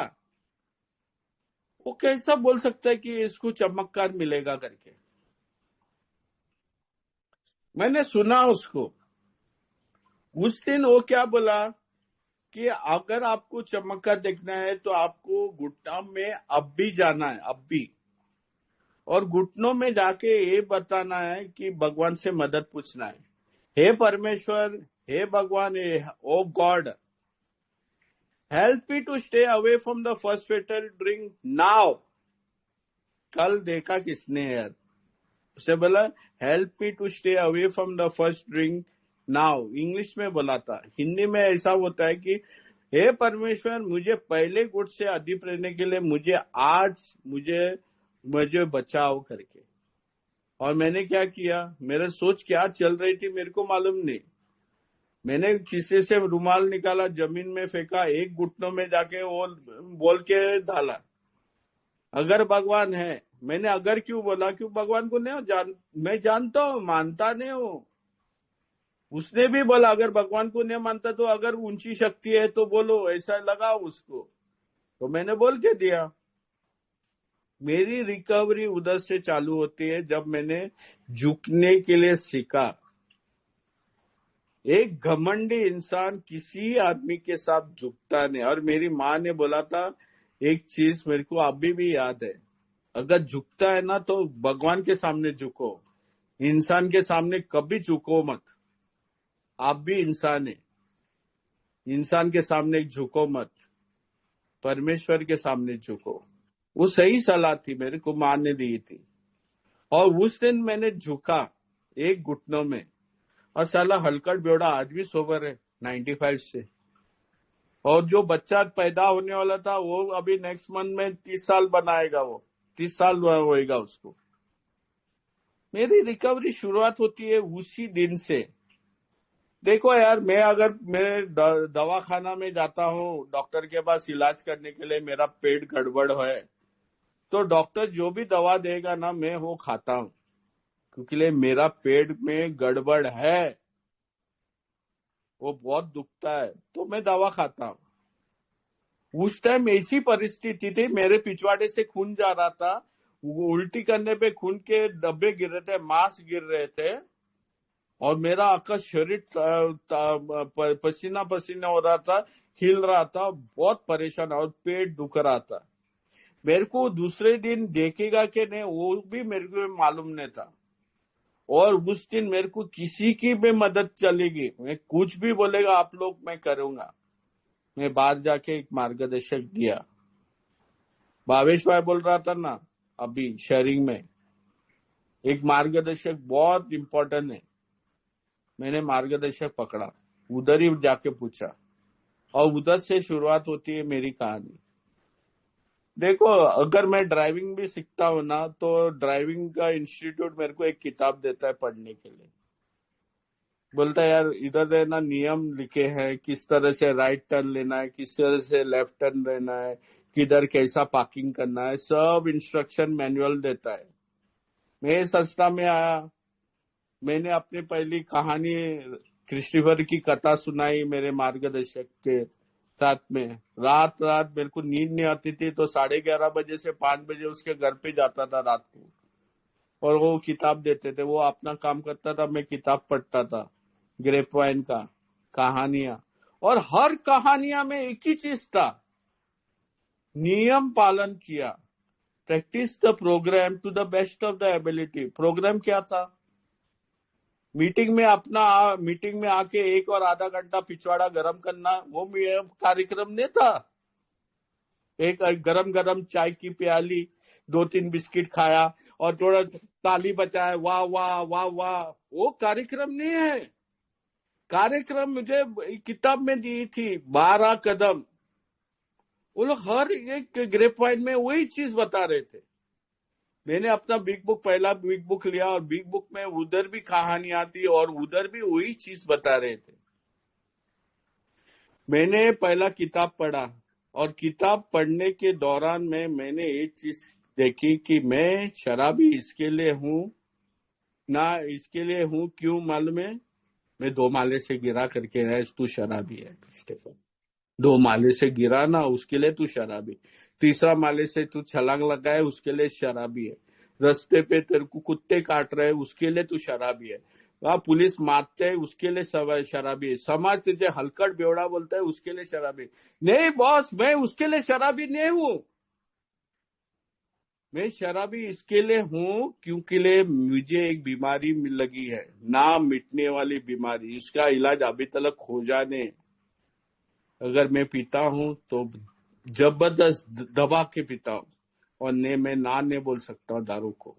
वो कैसा बोल सकता है कि इसको चमत्कार मिलेगा करके? मैंने सुना उसको। उस दिन वो क्या बोला कि अगर आपको चमत्कार देखना है तो आपको घुटनों में अब भी जाना है, अब भी, और घुटनों में जाके ये बताना है कि भगवान से मदद पूछना है। हे परमेश्वर, हे भगवान, oh God, help me to stay away from the first fatal drink now. कल देखा किसने यार? उसे बोला, help me to stay away from the first drink now. English में बोला था, हिंदी में ऐसा होता है कि हे परमेश्वर, मुझे पहले गुट से अधिक रहने के लिए मुझे बचाओ करके। और मैंने क्या किया, मेरा सोच क्या चल रही थी मेरे को मालूम नहीं। मैंने किसी से रुमाल निकाला, जमीन में फेंका, एक घुटनों में जाके वो बोल के डाला, अगर भगवान है। मैंने अगर क्यों बोला? क्यों भगवान को नहीं मैं जानता हूं, मानता नहीं हूं। उसने भी बोला, अगर भगवान को नहीं मानता तो अगर ऊंची शक्ति है तो बोलो, ऐसा लगाओ उसको। तो मैंने बोल के दिया। मेरी रिकवरी उधर से चालू होती है जब मैंने झुकने के लिए सीखा। एक घमंडी इंसान किसी आदमी के साथ झुकता नहीं। और मेरी माँ ने बोला था एक चीज, मेरे को अभी भी याद है, अगर झुकता है ना तो भगवान के सामने झुको, इंसान के सामने कभी झुको मत। आप भी इंसान है, इंसान के सामने झुको मत, परमेश्वर के सामने झुको। वो सही सलाह थी, मेरे को माँ ने दी थी। और उस दिन मैंने झुका एक घुटनों में, और साला हलकट बेवड़ा आज भी सोबर है 95 से। और जो बच्चा पैदा होने वाला था वो अभी नेक्स्ट मंथ में 30 साल बनाएगा, वो 30 साल होएगा उसको। मेरी रिकवरी शुरुआत होती है उसी दिन से। देखो यार, मैं दवाखाना में जाता हूँ डॉक्टर के पास इलाज करने के लिए, मेरा पेट गड़बड़ है तो डॉक्टर जो भी दवा देगा ना मैं वो खाता हूँ, क्योंकि मेरा पेट में गड़बड़ है, वो बहुत दुखता है तो मैं दवा खाता हूँ। उस टाइम ऐसी परिस्थिति थी, मेरे पिछवाड़े से खून जा रहा था, वो उल्टी करने पे खून के डब्बे गिर रहे थे, मांस गिर रहे थे, और मेरा आका शरीर पसीना पसीना हो रहा था, हिल रहा था, बहुत परेशान, और पेट दुख रहा था। मेरे को दूसरे दिन देखेगा कि नहीं वो भी मेरे को मालूम नहीं था। और उस दिन मेरे को किसी की भी मदद चलेगी, मैं कुछ भी बोलेगा आप लोग, मैं करूंगा। मैं बाहर जाके एक मार्गदर्शक दिया। भावेश भाई बोल रहा था ना अभी शेयरिंग में, एक मार्गदर्शक बहुत इंपॉर्टेंट है। मैंने मार्गदर्शक पकड़ा, उधर ही जाके पूछा, और उधर से शुरुआत होती है मेरी कहानी। देखो, अगर मैं ड्राइविंग भी सीखता हूँ ना, तो ड्राइविंग का इंस्टीट्यूट मेरे को एक किताब देता है पढ़ने के लिए। बोलता है यार इधर है ना नियम लिखे हैं, किस तरह से राइट टर्न लेना है, किस तरह से लेफ्ट टर्न लेना है, किधर कैसा पार्किंग करना है, सब इंस्ट्रक्शन मैनुअल देता है। मैं संस्था में आया, मैंने अपनी पहली कहानी क्रिस्टोफर की कथा सुनाई मेरे मार्गदर्शक के साथ में। रात रात मेरे को नींद नहीं आती थी, तो 11:30 से 5 बजे उसके घर पे जाता था रात को, और वो किताब देते थे, वो अपना काम करता था, मैं किताब पढ़ता था, ग्रेप वाइन का कहानियां। और हर कहानियां में एक ही चीज था, नियम पालन किया, practice the program to the best of the ability. Program क्या था? मीटिंग में आके 1 और आधा घंटा पिछवाड़ा गरम करना, वो कार्यक्रम नहीं था। एक गरम गरम चाय की प्याली, 2-3 बिस्किट खाया और थोड़ा ताली बजाया, वाह वाह वाह वाह, वो कार्यक्रम नहीं है। कार्यक्रम मुझे किताब में दी थी 12 कदम। वो लोग हर एक ग्रेप वाइन में वही चीज बता रहे थे। मैंने अपना पहला बिग बुक लिया, और बिग बुक में उधर भी कहानियां थी, और उधर भी वही चीज बता रहे थे। मैंने पहला किताब पढ़ा, और किताब पढ़ने के दौरान में मैंने एक चीज देखी कि मैं शराबी इसके लिए हूं ना, इसके लिए हूं क्यों मालूम है? मैं 2 माले से गिरा करके है, तू शराबी है स्टेफन। 2 माले से गिरा ना, उसके लिए तू शराबी। 3रा माले से तू छलांग लगाए, उसके लिए शराबी है। रास्ते पे तेरे को कुत्ते काट रहे, उसके लिए तू शराबी है। वहां पुलिस मारते है, उसके लिए शराबी है। समाज तुझे हलकट बेवड़ा बोलता है, उसके लिए शराबी। नहीं बॉस, मैं उसके लिए शराबी नहीं हूं। मैं शराबी इसके लिए हूं क्योंकि मुझे एक बीमारी लगी है, ना मिटने वाली बीमारी। इसका इलाज अभी तक खोजा नहीं। अगर मैं पीता हूं तो जबरदस्त दबा के पीता हूं, और मैं ना नहीं बोल सकता दारू को।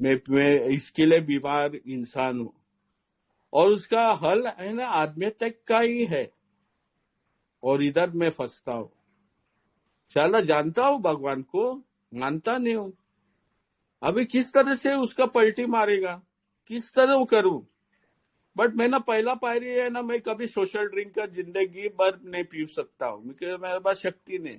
मैं इसके लिए बीमार इंसान हूं, और उसका हल है ना आत्मीयता का ही है, और इधर मैं फंसता हूं। चला जानता हूं भगवान को, मानता नहीं हूं। अभी किस तरह से उसका पलटी मारेगा, किस तरह वो करूं? बट मैं ना पहला पायरी है ना, मैं कभी सोशल ड्रिंक का जिंदगी भर नहीं पी सकता हूँ, क्योंकि मेरे पास शक्ति नहीं।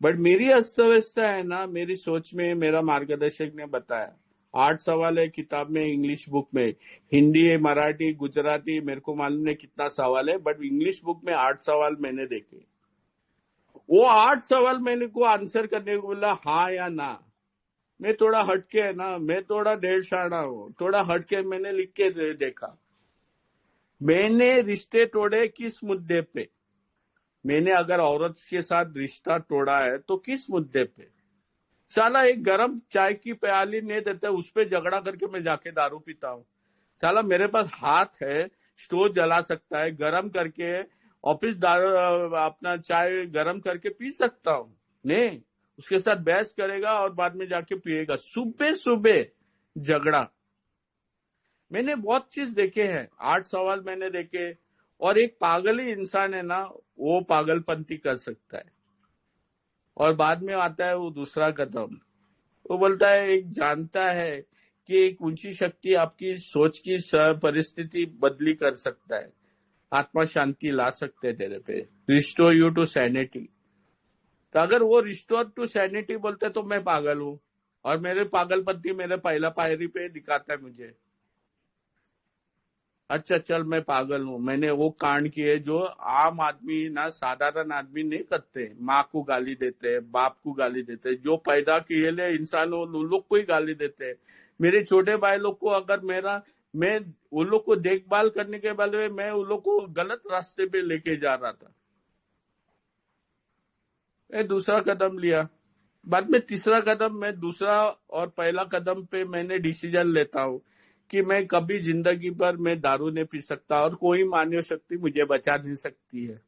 बट मेरी अस्त व्यवस्था है ना, मेरी सोच में मेरा मार्गदर्शक ने बताया। 8 सवाल है किताब में, इंग्लिश बुक में। हिंदी मराठी गुजराती मेरे को मालूम नहीं कितना सवाल है, बट इंग्लिश बुक में 8 सवाल मैंने देखे। वो 8 सवाल मैंने को आंसर करने को बोला, हाँ या ना। मैं थोड़ा हटके है ना, मैं थोड़ा डेढ़ शाना हूँ, थोड़ा हटके मैंने लिख के देखा। मैंने रिश्ते तोड़े किस मुद्दे पे? मैंने अगर औरत के साथ रिश्ता तोड़ा है तो किस मुद्दे पे? साला एक गरम चाय की प्याली नहीं देते, उस पे झगड़ा करके मैं जाके दारू पीता हूँ। साला मेरे पास हाथ है, स्टोव जला सकता है, गरम करके ऑफिस दारू अपना चाय गरम करके पी सकता हूँ। नहीं, उसके साथ बहस करेगा और बाद में जाके पिएगा, सुबह सुबह झगड़ा। मैंने बहुत चीज देखे हैं, 8 सवाल मैंने देखे। और एक पागल ही इंसान है ना, वो पागलपंती कर सकता है। और बाद में आता है वो दूसरा कदम, वो बोलता है, एक जानता है कि एक ऊंची शक्ति आपकी सोच की परिस्थिति बदली कर सकता है, आत्मा शांति ला सकते हैं तेरे पे, रिस्टोर यू टू सैनिटी। तो अगर वो रिस्टोर टू सैनिटी बोलते तो मैं पागल हूं, और मेरे पागलपंती मेरे पहला पायरी पे दिखाता है मुझे। अच्छा चल मैं पागल हूँ, मैंने वो कांड किए जो आम आदमी ना, साधारण आदमी नहीं करते। माँ को गाली देते, बाप को गाली देते, जो पैदा किए ले इंसान उन लोग को ही गाली देते। मेरे छोटे भाई लोग को अगर मैं उन लोग को देखभाल करने के बदले मैं उन लोग को गलत रास्ते पे लेके जा रहा था। मैं दूसरा कदम लिया, बाद में तीसरा कदम, मैं दूसरा और पहला कदम पे मैंने डिसीजन लेता हूँ कि मैं कभी जिंदगी पर मैं दारू नहीं पी सकता, और कोई मानव शक्ति मुझे बचा नहीं सकती है।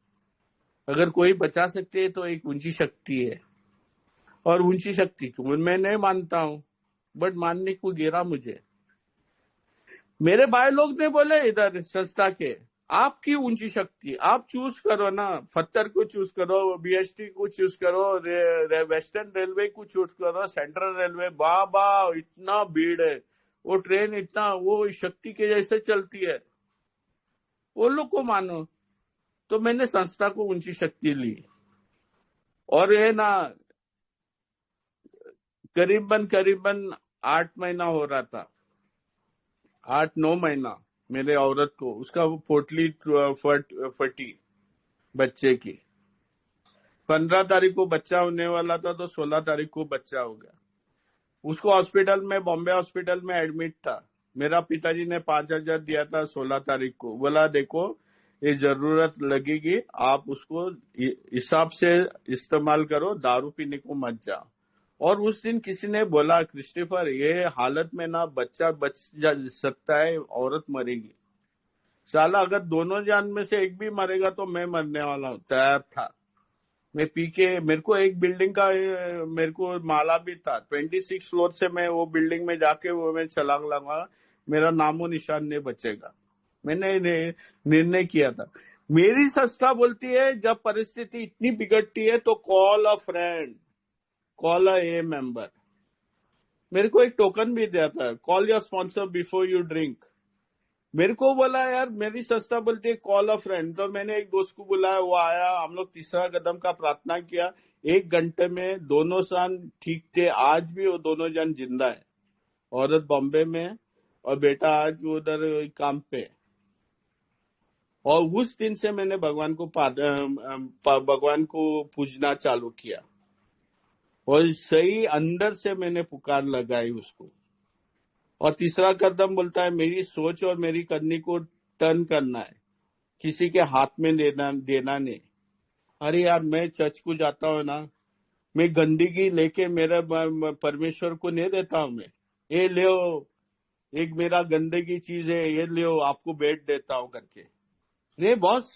अगर कोई बचा सकती है तो एक ऊंची शक्ति है, और ऊंची शक्ति को मैं नहीं मानता हूँ, बट मानने को गिरा मुझे। मेरे भाई लोग ने बोले इधर संस्था के, आपकी ऊंची शक्ति, आप चूज करो ना, फत्तर को चूज करो, बीएसटी को चूज करो, वेस्टर्न रेलवे को चूज करो, सेंट्रल रेलवे। बाबा इतना भीड़ है, वो ट्रेन इतना वो शक्ति के जैसे चलती है, वो लोग को मानो। तो मैंने संस्था को ऊंची शक्ति ली, और ये ना करीबन 8 महीना हो रहा था, 8-9 महीना मेरे औरत को, उसका वो पोटली फटी बच्चे की। 15 तारीख को बच्चा होने वाला था, तो 16 तारीख को बच्चा हो गया। उसको हॉस्पिटल में, बॉम्बे हॉस्पिटल में एडमिट था। मेरा पिताजी ने 5,000 दिया था 16 तारीख को, बोला देखो ये जरूरत लगेगी, आप उसको हिसाब से इस्तेमाल करो, दारू पीने को मत जाओ। और उस दिन किसी ने बोला, क्रिस्टोफर ये हालत में ना बच्चा बच सकता है, औरत मरेगी। साला अगर दोनों जान में से एक भी मरेगा तो मैं मरने वाला हूँ। तैयार था मैं पी के। मेरे को एक बिल्डिंग का मेरे को माला भी था, 26 फ्लोर से मैं वो बिल्डिंग में जाके वो मैं छलांग लगा, मेरा नामो निशान नहीं बचेगा। मैंने निर्णय किया था। मेरी संस्था बोलती है जब परिस्थिति इतनी बिगड़ती है तो कॉल अ फ्रेंड, कॉल अ ए मेंबर। मेरे को एक टोकन भी दिया था, call your sponsor before you drink. मेरे को बोला यार, मेरी संस्था बोलती है कॉल अ फ्रेंड, तो मैंने एक दोस्त को बुलाया, वो आया, हम लोग तीसरा कदम का प्रार्थना किया। 1 घंटे में दोनों सन ठीक थे। आज भी वो दोनों जन जिंदा है, औरत बॉम्बे में है और बेटा आज उधर काम पे है। और उस दिन से मैंने भगवान को पूजना चालू किया, और सही अंदर से मैंने पुकार लगाई उसको। और तीसरा कदम बोलता है मेरी सोच और मेरी करनी को टर्न करना है, किसी के हाथ में देना नहीं। अरे यार, मैं चर्च को जाता हूँ ना, मैं गंदगी लेके मेरे परमेश्वर को नहीं देता हूँ। मैं ये ले एक मेरा गंदगी चीज है, ये ले आपको भेंट देता हूँ करके। नहीं बॉस,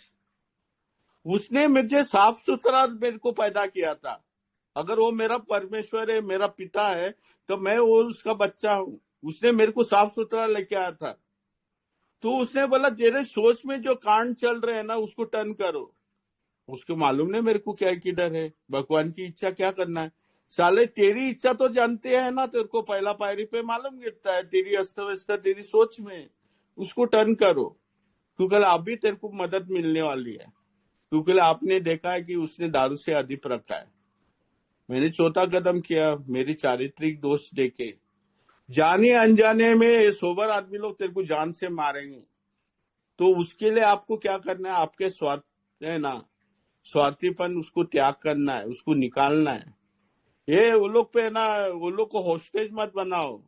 उसने मुझे साफ सुथरा मेरे को पैदा किया था। अगर वो मेरा परमेश्वर है, मेरा पिता है, तो मैं वो उसका बच्चा हूँ। उसने मेरे को साफ सुथरा लेके आया था। तो उसने बोला तेरे सोच में जो कांड चल रहे हैं ना, उसको टर्न करो। उसको मालूम नहीं मेरे को क्या की डर है, भगवान की इच्छा क्या करना है। साले तेरी इच्छा तो जानते हैं ना, तेरे को पहला पायरी पे मालूम गिरता है, तेरी अस्त व्यस्त तेरी सोच में, उसको टर्न करो, क्योंकि अभी तेरे को मदद मिलने वाली है। क्योंकि आपने देखा है कि उसने दारू से अधिक रखा है। मैंने चौथा कदम किया, मेरी चारित्रिक दोष देखे। जाने अनजाने में ये सोबर आदमी लोग तेरे को जान से मारेंगे, तो उसके लिए आपको क्या करना है, आपके स्वार्थ है ना, स्वार्थीपन उसको त्याग करना है, उसको निकालना है। ये वो लोग पे ना, वो लोग को होस्टेज मत बनाओ,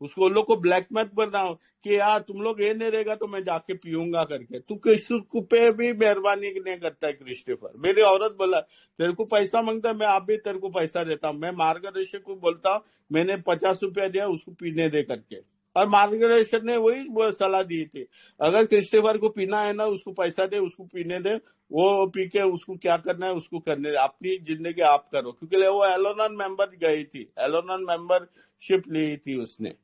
उसको वो लोग को ब्लैक मत बनाओ कि यार तुम लोग ये नहीं रहेगा तो मैं जाके पीऊंगा करके। तू किसी पे भी मेहरबानी नहीं करता है क्रिस्टोफर। मेरी औरत बोला तेरे को पैसा मांगता है, मैं आप भी तेरे को पैसा देता हूँ। मैं मार्गदर्शक को बोलता हूँ मैंने 50 रुपया दिया, उसको पीने दे करके। और मार्गदर्शक ने वही सलाह दी थी, अगर क्रिस्टोफर को पीना है ना, उसको पैसा दे, उसको पीने दे, वो पी के उसको क्या करना है उसको करने दे, अपनी जिंदगी आप करो। क्योंकि वो एलोनन मेंबर गई थी, एलोनन मेंबरशिप ली थी उसने।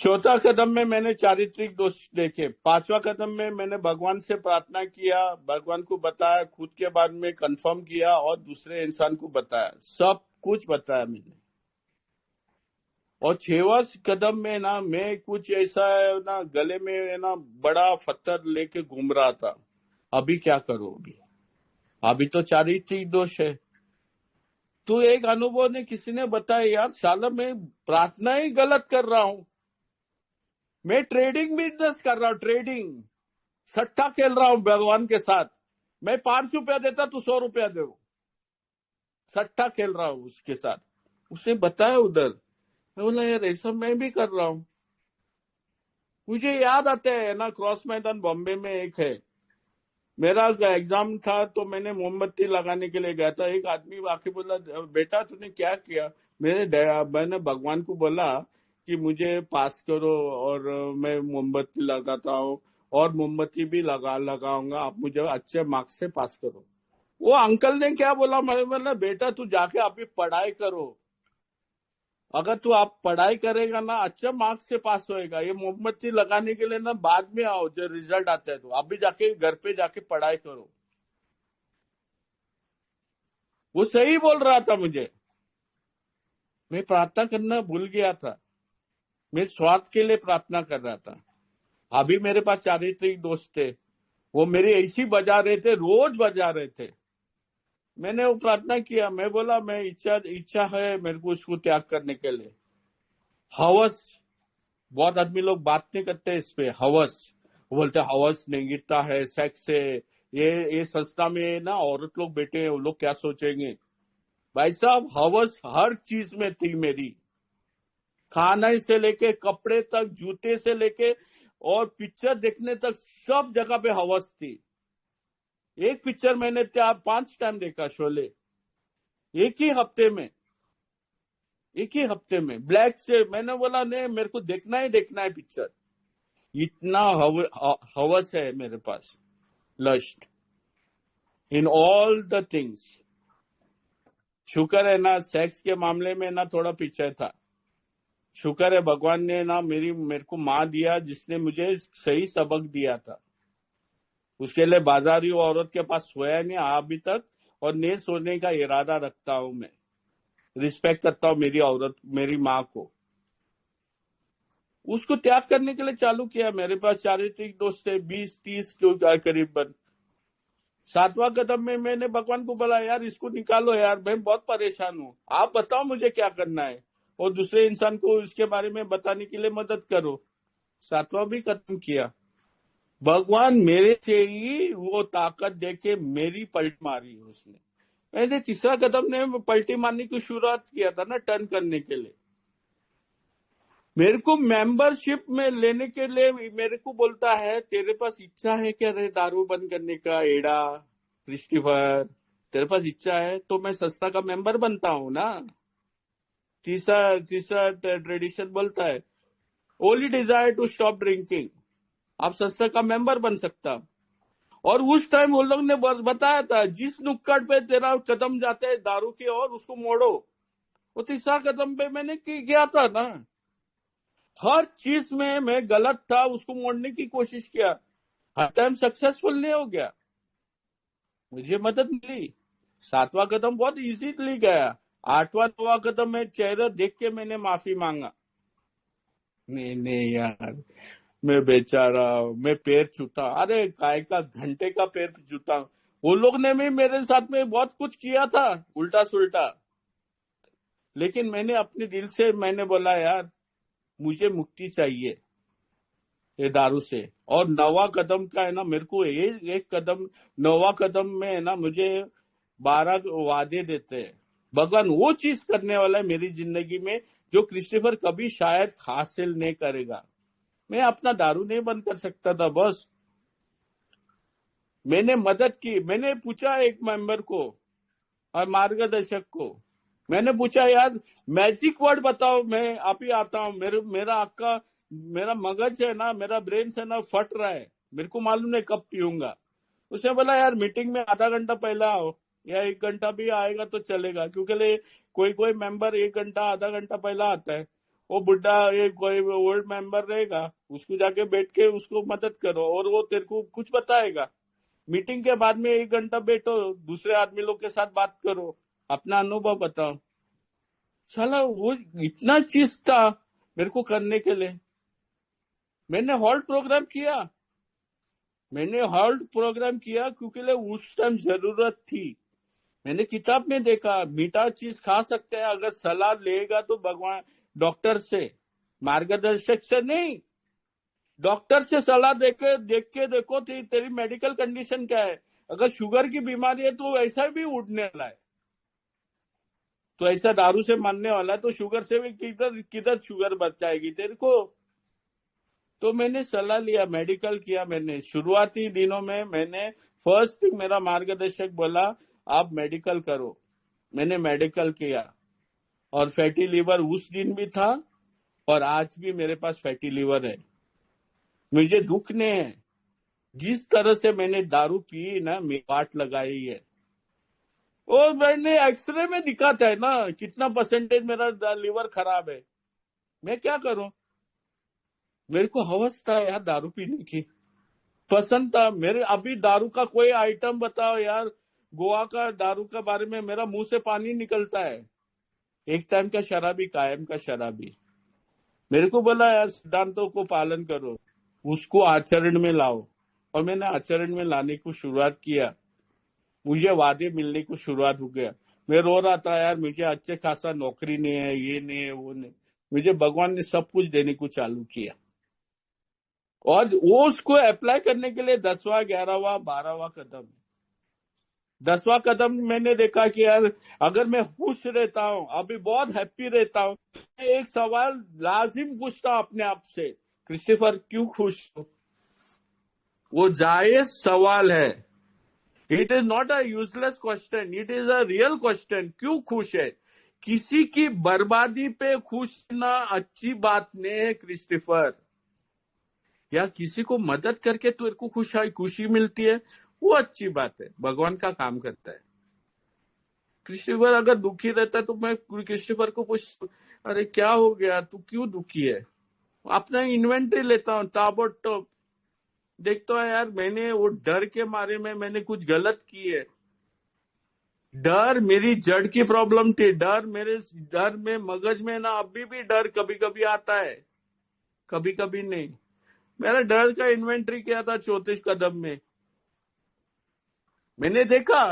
चौथा कदम में मैंने चारित्रिक दोष देखे। पांचवा कदम में मैंने भगवान से प्रार्थना किया, भगवान को बताया, खुद के बारे में कंफर्म किया और दूसरे इंसान को बताया, सब कुछ बताया मैंने। और 6वां कदम में ना मैं कुछ ऐसा है ना, गले में है ना बड़ा पत्थर लेके घूम रहा था। अभी क्या करूं, अभी तो चारित्रिक दोष है। तो एक अनुभव ने किसी ने बताया, यार साला मैं प्रार्थना ही गलत कर रहा हूं। मैं ट्रेडिंग बिजनेस कर रहा हूँ, ट्रेडिंग, सट्टा खेल रहा हूँ भगवान के साथ। मैं 5 रुपया देता, तू 100 रुपया दे, सट्टा खेल रहा हूँ उसके साथ। उसे बताया उधर। मैं बोला यार ऐसा मैं भी कर रहा हूँ। मुझे याद आता है ना, क्रॉस मैदान बॉम्बे में एक है, मेरा एग्जाम था तो मैंने मोमबत्ती लगाने के लिए गया था। एक आदमी आके बोला, बेटा तूने क्या किया? मैंने भगवान को बोला कि मुझे पास करो, और मैं मोमबत्ती लगाता हूँ और मोमबत्ती भी लगाऊंगा, आप मुझे अच्छे मार्क्स से पास करो। वो अंकल ने क्या बोला, मैंने बोला बेटा तू जाके अभी पढ़ाई करो, अगर तू आप पढ़ाई करेगा ना अच्छे मार्क्स से पास होएगा। ये मोमबत्ती लगाने के लिए ना बाद में आओ, जो रिजल्ट आता है तो अभी जाके घर पे जाके पढ़ाई करो। वो सही बोल रहा था मुझे। मैं प्रार्थना करना भूल गया था, मैं स्वार्थ के लिए प्रार्थना कर रहा था। अभी मेरे पास चारित्रिक दोस्त थे, वो मेरी ऐसी बजा रहे थे, रोज बजा रहे थे। मैंने वो प्रार्थना किया, मैं बोला मैं इच्छा है मेरे को उसको त्याग करने के लिए। हवस, बहुत आदमी लोग बात नहीं करते इस पे, हवस। वो बोलते हवस नेंगीता है, सेक्स है, ये संस्था में ना औरत लोग बैठे हैं, वो लोग क्या सोचेंगे। भाई साहब हवस हर चीज में थी मेरी, खाने से लेके कपड़े तक, जूते से लेके और पिक्चर देखने तक, सब जगह पे हवस थी। एक पिक्चर मैंने 4-5 टाइम देखा, शोले, एक ही हफ्ते में, एक ही हफ्ते में। ब्लैक से मैंने बोला नहीं, मेरे को देखना ही देखना है पिक्चर। इतना हवस है मेरे पास, lust in all the things. शुक्र है ना सेक्स के मामले में ना थोड़ा पीछे था। शुक्र है भगवान ने ना मेरे को माँ दिया जिसने मुझे सही सबक दिया था। उसके लिए बाजारी औरत के पास सोया नहीं अभी तक, और नहीं सोने का इरादा रखता हूं मैं। रिस्पेक्ट करता हूं मेरी औरत, मेरी माँ को। उसको त्याग करने के लिए चालू किया। मेरे पास चारित्रिक दोस्त थे 20-30 के करीबन। 7वां कदम में मैंने भगवान को बोला यार इसको निकालो यार, मैं बहुत परेशान हूँ, आप बताओ मुझे क्या करना है, और दूसरे इंसान को इसके बारे में बताने के लिए मदद करो। 7वां भी खत्म किया। भगवान मेरे से ही वो ताकत देके मेरी पलट मारी उसने। मैंने तीसरा कदम ने पलटी मारने की शुरुआत किया था ना, टर्न करने के लिए। मेरे को मेंबरशिप में लेने के लिए मेरे को बोलता है तेरे पास इच्छा है क्या रे दारू बंद करने का, एडा क्रिस्टीफर, तेरे पास इच्छा है तो मैं संस्था का मेंबर बनता हूं ना। तीसरा तीसरा ट्रेडिशन बोलता है only desire to stop drinking, आप संस्था का मेंबर बन सकता। और उस टाइम वो लोग ने बताया था जिस नुक्कड़ पे तेरा कदम जाते है दारू की ओर उसको मोड़ो। वो तीसरा कदम पे मैंने किया था ना। हर चीज में मैं गलत था, उसको मोड़ने की कोशिश किया, हर टाइम सक्सेसफुल नहीं हो गया, मुझे मदद मिली। 7वां कदम बहुत इजीली गया। 8वां 9वां कदम में चेहरा देख के मैंने माफी मांगा। नहीं नहीं यार, मैं बेचारा, मैं पैर छूता, अरे काय का घंटे का पैर छूता। वो लोग ने भी मेरे साथ में बहुत कुछ किया था उल्टा सुल्टा, लेकिन मैंने अपने दिल से मैंने बोला यार मुझे मुक्ति चाहिए ये दारू से। और 9वां कदम का है ना, मेरे को एक कदम, 9वां कदम में है ना मुझे 12 वादे देते हैं। भगवान वो चीज करने वाला है मेरी जिंदगी में जो क्रिस्टोफर कभी शायद हासिल नहीं करेगा। मैं अपना दारू नहीं बंद कर सकता था, बस मैंने मदद की। मैंने पूछा एक मेंबर को और मार्गदर्शक को, मैंने पूछा यार मैजिक वर्ड बताओ, मैं आप ही आता हूँ, मेरा आपका मेरा मगज है ना, मेरा ब्रेन है ना फट रहा है, मेरे को मालूम नहीं कब पीऊंगा। उसने बोला यार मीटिंग में आधा घंटा पहले आओ, या 1 घंटा भी आएगा तो चलेगा, क्योंकि कोई कोई मेंबर 1 घंटा आधा घंटा पहले आता है। वो बुढ़ा एक कोई ओल्ड मेंबर रहेगा, उसको जाके बैठ के उसको मदद करो और वो तेरे को कुछ बताएगा। मीटिंग के बाद में 1 घंटा बैठो, दूसरे आदमी लोग के साथ बात करो, अपना अनुभव बताओ। साला वो इतना चीज था मेरे को करने के लिए। मैंने हॉल्ट प्रोग्राम किया, मैंने हॉल्ट प्रोग्राम किया क्योंकि उस टाइम जरूरत थी। मैंने किताब में देखा मीठा चीज खा सकते हैं अगर सलाह लेगा तो भगवान, डॉक्टर से, मार्गदर्शक से नहीं। डॉक्टर से सलाह देख के देखो तेरी मेडिकल कंडीशन क्या है। अगर शुगर की बीमारी है तो ऐसा भी उठने वाला है, तो ऐसा दारू से मरने वाला है, तो शुगर से भी किधर किधर शुगर बच जाएगी तेरे को। तो मैंने सलाह लिया, मेडिकल किया। मैंने शुरुआती दिनों में मैंने फर्स्ट थिंग मेरा मार्गदर्शक बोला आप मेडिकल करो। मैंने मेडिकल किया और फैटी लीवर उस दिन भी था और आज भी मेरे पास फैटी लीवर है। मुझे दुख नहीं है, जिस तरह से मैंने दारू पी ना, मेरी वाट लगाई है। और मैंने एक्सरे में दिखाता है ना कितना परसेंटेज मेरा लीवर खराब है। मैं क्या करूं, मेरे को हवस था यार दारू पीने की, पसंद था मेरे। अभी दारू का कोई आइटम बताओ यार, गोवा का दारू के बारे में मेरा मुंह से पानी निकलता है। एक टाइम का शराबी कायम का शराबी। मेरे को बोला यार सिद्धांतों को पालन करो, उसको आचरण में लाओ। और मैंने आचरण में लाने को शुरुआत किया। मुझे वादे मिलने को शुरुआत हो गया। मैं रो रहा था यार, मुझे अच्छे खासा नौकरी नहीं है, ये नहीं है, वो नहीं। मुझे भगवान ने सब कुछ देने को चालू किया और वो उसको अप्लाई करने के लिए 10वां 11वां 12वां कदम। 10वां कदम मैंने देखा कि यार अगर मैं खुश रहता हूं, अभी बहुत हैप्पी रहता हूं, मैं एक सवाल लाजिम पूछता हूं अपने आप से, क्रिस्टोफर क्यों खुश हो? वो जायज सवाल है। It is not a useless question, it is a real question. क्यों खुश है? किसी की बर्बादी पे खुश ना अच्छी बात नहीं है क्रिस्टोफर। या किसी को मदद करके तेरे को खुशी मिलती है, वो अच्छी बात है, भगवान का काम करता है। क्रिस्टोफर अगर दुखी रहता है तो मैं क्रिस्टोफर को पूछ, अरे क्या हो गया, तू क्यों दुखी है? अपना इन्वेंटरी लेता हूँ ताबड़तोड़, देखता है यार मैंने वो डर के मारे में मैंने कुछ गलत की है। डर मेरी जड़ की प्रॉब्लम थी। डर में मगज में ना अभी भी डर कभी कभी आता है, कभी कभी नहीं। मेरा डर का इन्वेंटरी किया था 34 कदम में। मैंने देखा,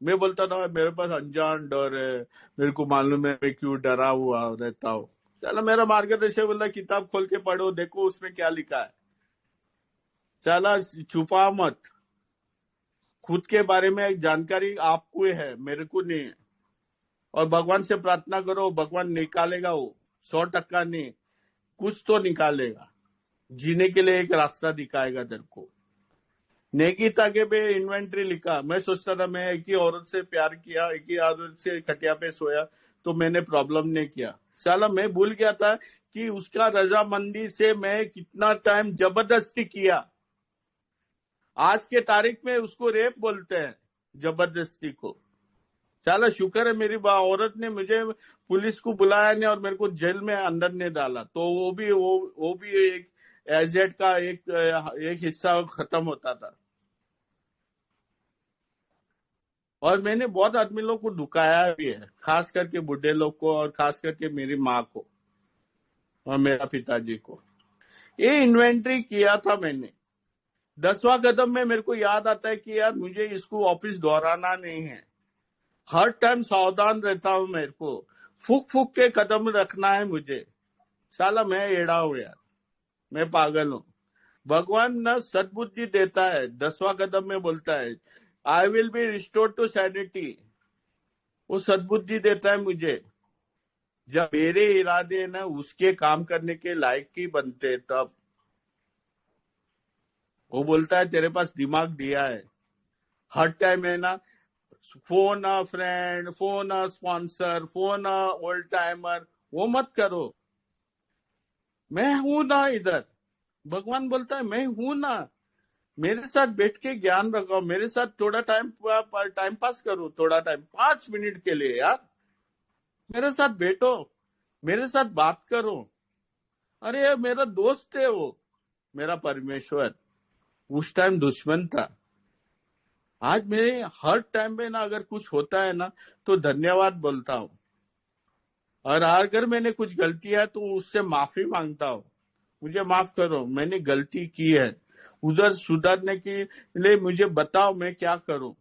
मैं बोलता था मेरे पास अनजान डर है, मेरे को मालूम है मैं क्यों डरा हुआ रहता हूँ। चलो मेरा मार्गदर्शक बोला किताब खोल के पढ़ो, देखो उसमें क्या लिखा है। चला छुपा मत, खुद के बारे में एक जानकारी आपको है, मेरे को नहीं है। और भगवान से प्रार्थना करो, भगवान निकालेगा, वो 100% नहीं, कुछ तो निकालेगा। जीने के लिए एक रास्ता दिखाएगा तेरे को। नेकीता के पे इन्वेंट्री लिखा। मैं सोचता था मैं एक ही औरत से प्यार किया, एक ही औरत से खटिया पे सोया तो मैंने प्रॉब्लम नहीं किया। साला मैं भूल गया था कि उसका रजामंदी से मैं कितना टाइम जबरदस्ती किया। आज के तारीख में उसको रेप बोलते हैं, जबरदस्ती को। साला शुक्र है मेरी औरत ने मुझे पुलिस को बुलाया नहीं और मेरे को जेल में अंदर नहीं डाला, तो वो भी एक एजेड का एक हिस्सा खत्म होता था। और मैंने बहुत आदमी लोग को दुखाया भी है, खास करके बुढ़े लोग को और खास करके मेरी माँ को और मेरा पिताजी को। ये इन्वेंट्री किया था मैंने। 10वां कदम में मेरे को याद आता है कि यार मुझे इसको वापिस दोहराना नहीं है। हर टाइम सावधान रहता हूं, मेरे को फूक फूक के कदम रखना है मुझे। साला मैं एड़ा हूं यार, मैं पागल हूं। भगवान न सद्बुद्धि देता है। 10वां कदम में बोलता है I will be restored to sanity. वो सद्बुद्धि देता है मुझे जब मेरे इरादे न उसके काम करने के लायक ही बनते, तब वो बोलता है तेरे पास दिमाग दिया है। हर टाइम है ना, phone a friend, phone a sponsor, phone a old timer, वो मत करो। मैं हूं ना इधर। भगवान बोलता है मैं हूं ना, मेरे साथ बैठ के ज्ञान रखो, मेरे साथ थोड़ा टाइम पास करो, थोड़ा टाइम 5 मिनट के लिए यार मेरे साथ बैठो, मेरे साथ बात करो। अरे मेरा दोस्त है वो, मेरा परमेश्वर। उस टाइम दुश्मन था। आज मैं हर टाइम में ना अगर कुछ होता है ना तो धन्यवाद बोलता हूँ। और अगर मैंने कुछ गलती है तो उससे माफी मांगता हूँ, मुझे माफ करो मैंने गलती की है, उधर सुधारने के लिए मुझे बताओ मैं क्या करूं।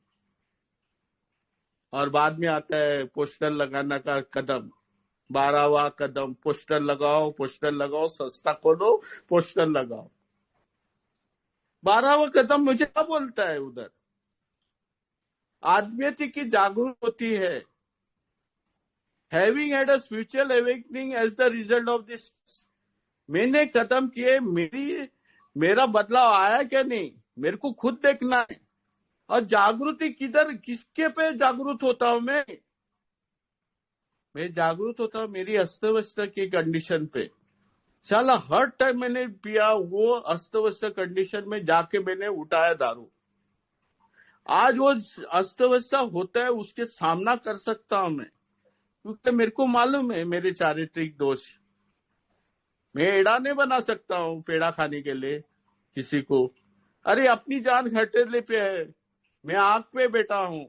और बाद में आता है पोस्टर लगाने का कदम। 12वां कदम, पोस्टर लगाओ, पोस्टर लगाओ, सस्ता खोलो, पोस्टर लगाओ। 12वां कदम मुझे क्या बोलता है उधर? आत्मीयता की जागरूक होती है। Having had a spiritual awakening as the result of this. मैंने कदम किए, मेरा बदलाव आया क्या नहीं, मेरे को खुद देखना है। और जागृति किधर, किसके पे जागरूक होता हूं मैं जागरूक होता हूं मेरी अस्त व्यस्त की कंडीशन पे। साला हर टाइम मैंने पिया, वो अस्त व्यस्त कंडीशन में जाके मैंने उठाया दारू। आज वो अस्त व्यस्त होता है, उसके सामना कर सकता हूं मैं, क्योंकि मेरे को मालूम है मेरे चारित्रिक दोष। मैं एड़ा नहीं बना सकता हूँ पेड़ा खाने के लिए किसी को। अरे अपनी जान खतरे पे है, मैं आग पे बैठा हूँ।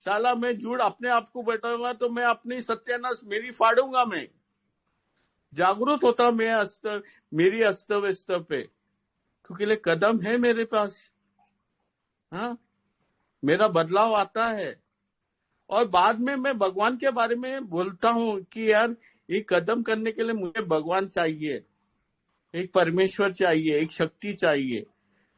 साला मैं झूठ अपने आप को बैठाऊंगा तो मैं अपनी सत्यानाश मेरी फाड़ूंगा मैं। जागरूक होता मैं मेरी अस्त व्यस्त पे, क्योंकि ले कदम है मेरे पास। हाँ, मेरा बदलाव आता है। और बाद में मैं भगवान के बारे में बोलता हूँ कि यार ये कदम करने के लिए मुझे भगवान चाहिए, एक परमेश्वर चाहिए, एक शक्ति चाहिए।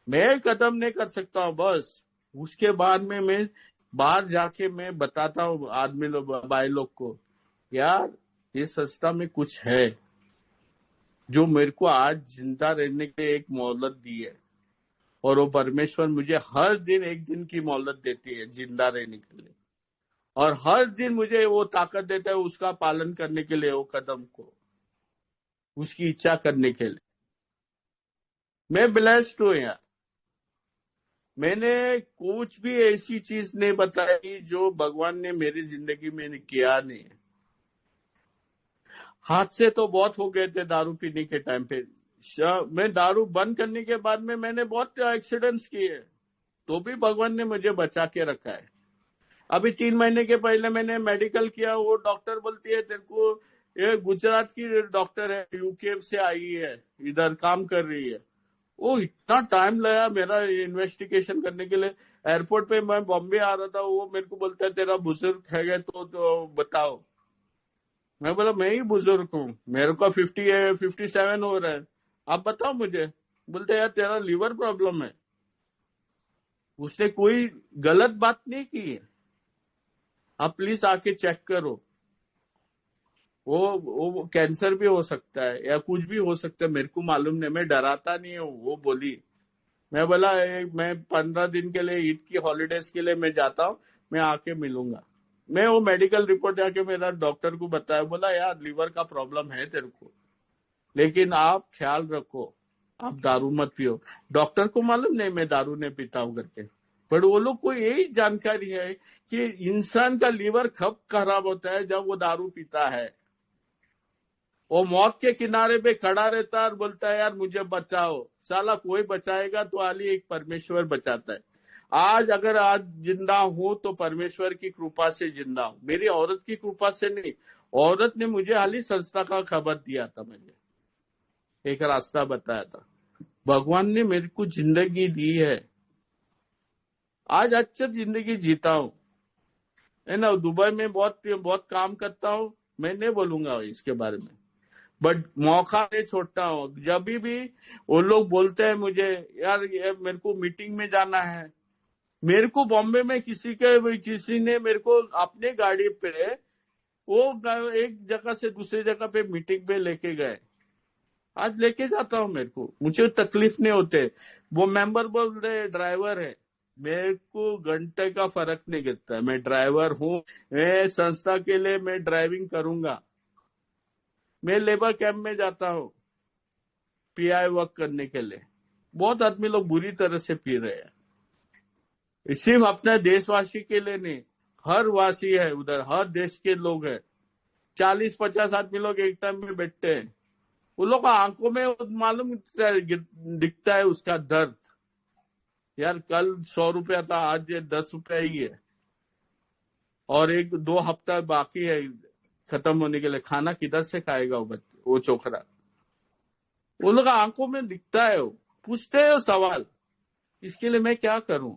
मैं कदम नहीं कर सकता हूँ बस। उसके बाद में मैं बाहर जाके मैं बताता हूँ आदमी लोग, भाई लोग को, यार ये संस्था में कुछ है जो मेरे को आज जिंदा रहने के लिए एक मोहलत दी है। और वो परमेश्वर मुझे हर दिन एक दिन की मोहलत देती है जिंदा रहने के लिए। और हर दिन मुझे वो ताकत देता है उसका पालन करने के लिए, वो कदम को, उसकी इच्छा करने के लिए। मैं ब्लेस्ड हूँ यार। मैंने कुछ भी ऐसी चीज नहीं बताई जो भगवान ने मेरी जिंदगी में किया नहीं। हादसे तो बहुत हो गए थे दारू पीने के टाइम पे। मैं दारू बंद करने के बाद में मैंने बहुत एक्सीडेंट्स किए, तो भी भगवान ने मुझे बचा के रखा है। अभी 3 महीने के पहले मैंने मेडिकल किया, वो डॉक्टर बोलती है तेरे को, ये गुजरात की डॉक्टर है, यूके से आई है, इधर काम कर रही है। वो इतना टाइम लगा मेरा इन्वेस्टिगेशन करने के लिए। एयरपोर्ट पे मैं बॉम्बे आ रहा था, वो मेरे को बोलता है तेरा बुजुर्ग है तो बताओ। मैं बोला मैं ही बुजुर्ग हूँ, मेरे को 57 हो रहा है, आप बताओ मुझे। बोलते यार तेरा लीवर प्रॉब्लम है। उसने कोई गलत बात नहीं की है, आप प्लीज आके चेक करो। वो कैंसर भी हो सकता है या कुछ भी हो सकता है, मेरे को मालूम नहीं, मैं डराता नहीं हूँ। वो बोली, मैं बोला मैं 15 दिन के लिए ईद की हॉलीडेज के लिए मैं जाता हूँ, मैं आके मिलूंगा। मैं वो मेडिकल रिपोर्ट जाके मेरा डॉक्टर को बताया, बोला यार लीवर का प्रॉब्लम है तेरे को, लेकिन आप ख्याल रखो, आप दारू मत पियो। डॉक्टर को मालूम नहीं मैं दारू नहीं पीता हूँ करके, पर वो लोग को यही जानकारी है कि इंसान का लीवर कब खराब होता है, जब वो दारू पीता है। वो मौत के किनारे पे खड़ा रहता है और बोलता है यार मुझे बचाओ। साला कोई बचाएगा तो आली एक परमेश्वर बचाता है। आज जिंदा हूं तो परमेश्वर की कृपा से जिंदा हूं, मेरी औरत की कृपा से नहीं। औरत ने मुझे हाली संस्था का खबर दिया था, मुझे एक रास्ता बताया था। भगवान ने मेरे को जिंदगी दी है, आज अच्छा जिंदगी जीता हूं, है ना। दुबई में बहुत बहुत काम करता हूं, मैं नहीं बोलूंगा इसके बारे में, बट मौका नहीं छोड़ता हूँ। जब भी वो लोग बोलते हैं मुझे यार ये मेरे को मीटिंग में जाना है, मेरे को बॉम्बे में किसी ने मेरे को अपने गाड़ी पे वो एक जगह से दूसरी जगह पे मीटिंग पे लेके गए। आज लेके जाता हूँ, मेरे को मुझे तकलीफ नहीं होते। वो मेंबर बोल रहे ड्राइवर है, मेरे को घंटे का फर्क नहीं गिरता, मैं ड्राइवर हूँ, मैं संस्था के लिए मैं ड्राइविंग करूंगा। मैं लेबर कैंप में जाता हूँ पीआई वर्क करने के लिए। बहुत आदमी लोग बुरी तरह से पी रहे हैं, सिर्फ अपने देशवासी के लिए नहीं, हर वासी है उधर, हर देश के लोग हैं। 40-50 आदमी लोग एक टाइम में बैठते हैं, उन लोग आंखों में मालूम दिखता है उसका दर्द। यार कल 100 रुपया था, आज ये 10 रुपया ही है, और 1-2 हफ्ता बाकी है खत्म होने के लिए। खाना किधर से खाएगा वो छोकरा? वो लोग आंखों में दिखता है, वो पूछते हैं सवाल, इसके लिए मैं क्या करूं?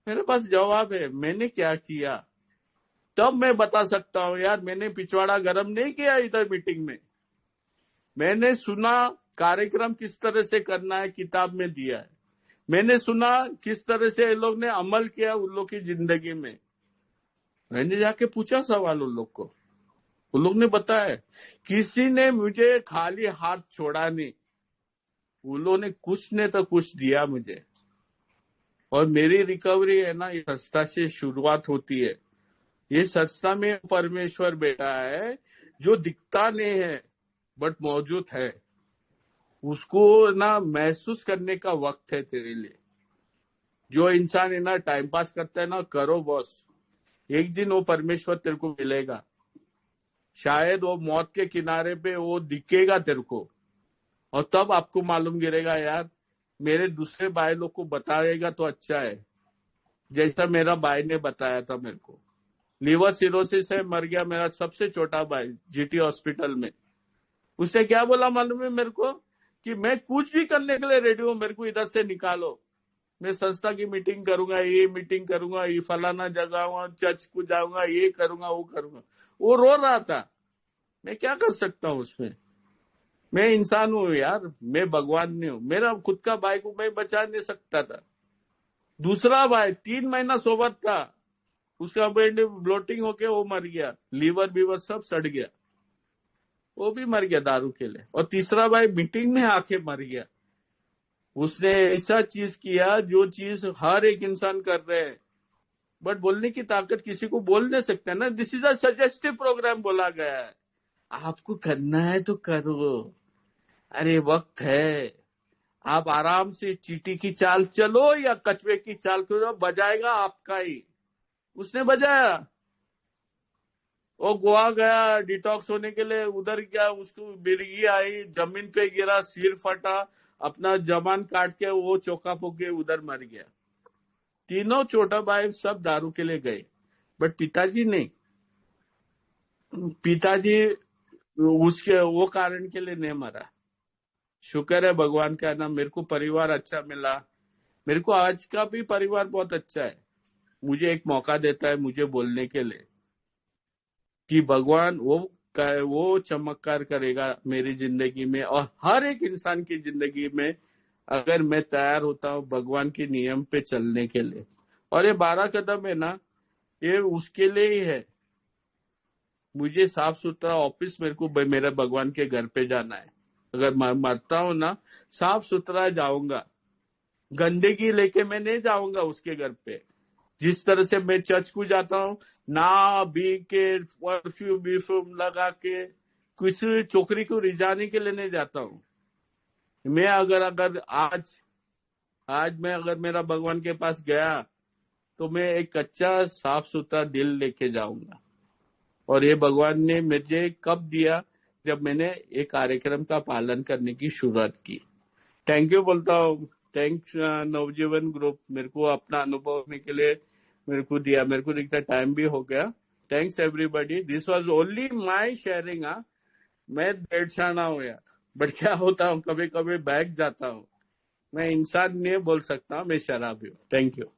मेरे पास जवाब है, मैंने क्या किया तब मैं बता सकता हूँ। यार मैंने पिछवाड़ा गर्म नहीं किया इधर मीटिंग में, मैंने सुना कार्यक्रम किस तरह से करना है, किताब में दिया है। मैंने सुना किस तरह से ये लोग ने अमल किया उन लोग की जिंदगी में। मैंने जाके पूछा सवाल उन लोग को, उन लोग ने बताया किसी ने मुझे खाली हाथ छोड़ा नहीं, उन लोगों ने कुछ ने तो कुछ दिया मुझे। और मेरी रिकवरी है ना, ये संस्था से शुरुआत होती है। ये संस्था में परमेश्वर बैठा है जो दिखता नहीं है बट मौजूद है, उसको ना महसूस करने का वक्त है तेरे लिए। जो इंसान है ना टाइम पास करता है ना, करो बॉस, एक दिन वो परमेश्वर तेरे को मिलेगा। शायद वो मौत के किनारे पे वो दिखेगा तेरे को, और तब आपको मालूम गिरेगा यार मेरे दूसरे भाई लोग को बताएगा तो अच्छा है, जैसा मेरा भाई ने बताया था मेरे को। लीवर सिरोसिस से मर गया मेरा सबसे छोटा भाई जीटी हॉस्पिटल में। उसने क्या बोला मालूम है मेरे को, कि मैं कुछ भी करने के लिए रेडी हूं, मेरे को इधर से निकालो, मैं संस्था की मीटिंग करूंगा, ये मीटिंग करूंगा, ये फलाना जगह चर्च को जाऊंगा, ये करूंगा वो करूंगा। वो रो रहा था, मैं क्या कर सकता हूँ उसमें, मैं इंसान हूँ यार, मैं भगवान नहीं हूँ। मेरा खुद का भाई को मैं बचा नहीं सकता था। दूसरा भाई 3 महीना सोबत था, उसका ब्लोटिंग होके वो मर गया, लीवर बीवर सब सड़ गया, वो भी मर गया दारू के लिए। और तीसरा भाई मीटिंग में आके मर गया। उसने ऐसा चीज किया जो चीज हर एक इंसान कर रहे हैं, बट बोलने की ताकत किसी को बोल नहीं सकता ना। This is a suggestive program बोला गया है, आपको करना है तो करो, अरे वक्त है। आप आराम से चींटी की चाल चलो या कछुए की चाल करो, बजाएगा आपका ही। उसने बजाया, वो गोवा गया डिटॉक्स होने के लिए, उधर गया, उसको मिर्गी आई, जमीन पे गिरा, सिर फटा, अपना जबान काट के वो चौका पोके उधर मर गया। तीनों छोटा भाई सब दारू के लिए गए, बट पिताजी नहीं। पिताजी उसके वो कारण के लिए नहीं मरा। शुक्र है भगवान का ना, मेरे को परिवार अच्छा मिला। मेरे को आज का भी परिवार बहुत अच्छा है, मुझे एक मौका देता है मुझे बोलने के लिए कि भगवान वो चमत्कार करेगा मेरी जिंदगी में और हर एक इंसान की जिंदगी में, अगर मैं तैयार होता हूँ भगवान के नियम पे चलने के लिए। और ये 12 कदम है ना, ये उसके लिए ही है। मुझे साफ सुथरा ऑफिस, मेरे को मेरे भगवान के घर पे जाना है। अगर मैं मरता हूँ ना, साफ सुथरा जाऊंगा, गंदगी लेके मैं नहीं जाऊंगा उसके घर पे। जिस तरह से मैं चर्च को जाता हूँ, ना बी के परफ्यूम बिफ्यूम लगा के किसी छोकरी को रिझाने के लिए नहीं जाता हूँ मैं। अगर आज मैं अगर मेरा भगवान के पास गया तो मैं एक अच्छा साफ सुथरा दिल लेके जाऊंगा। और ये भगवान ने मुझे कब दिया, जब मैंने एक कार्यक्रम का पालन करने की शुरुआत की। थैंक यू बोलता हूँ, थैंक्स नवजीवन ग्रुप, मेरे को अपना अनुभव करने के लिए मेरे को दिया। मेरे को दिखता टाइम भी हो गया। Thanks everybody, this was only my sharing. मैं डेढ़ हूँ यार, बट क्या होता हूँ कभी कभी बैठ जाता हूँ। मैं इंसान नहीं बोल सकता, मैं शराबी हूँ। Thank you.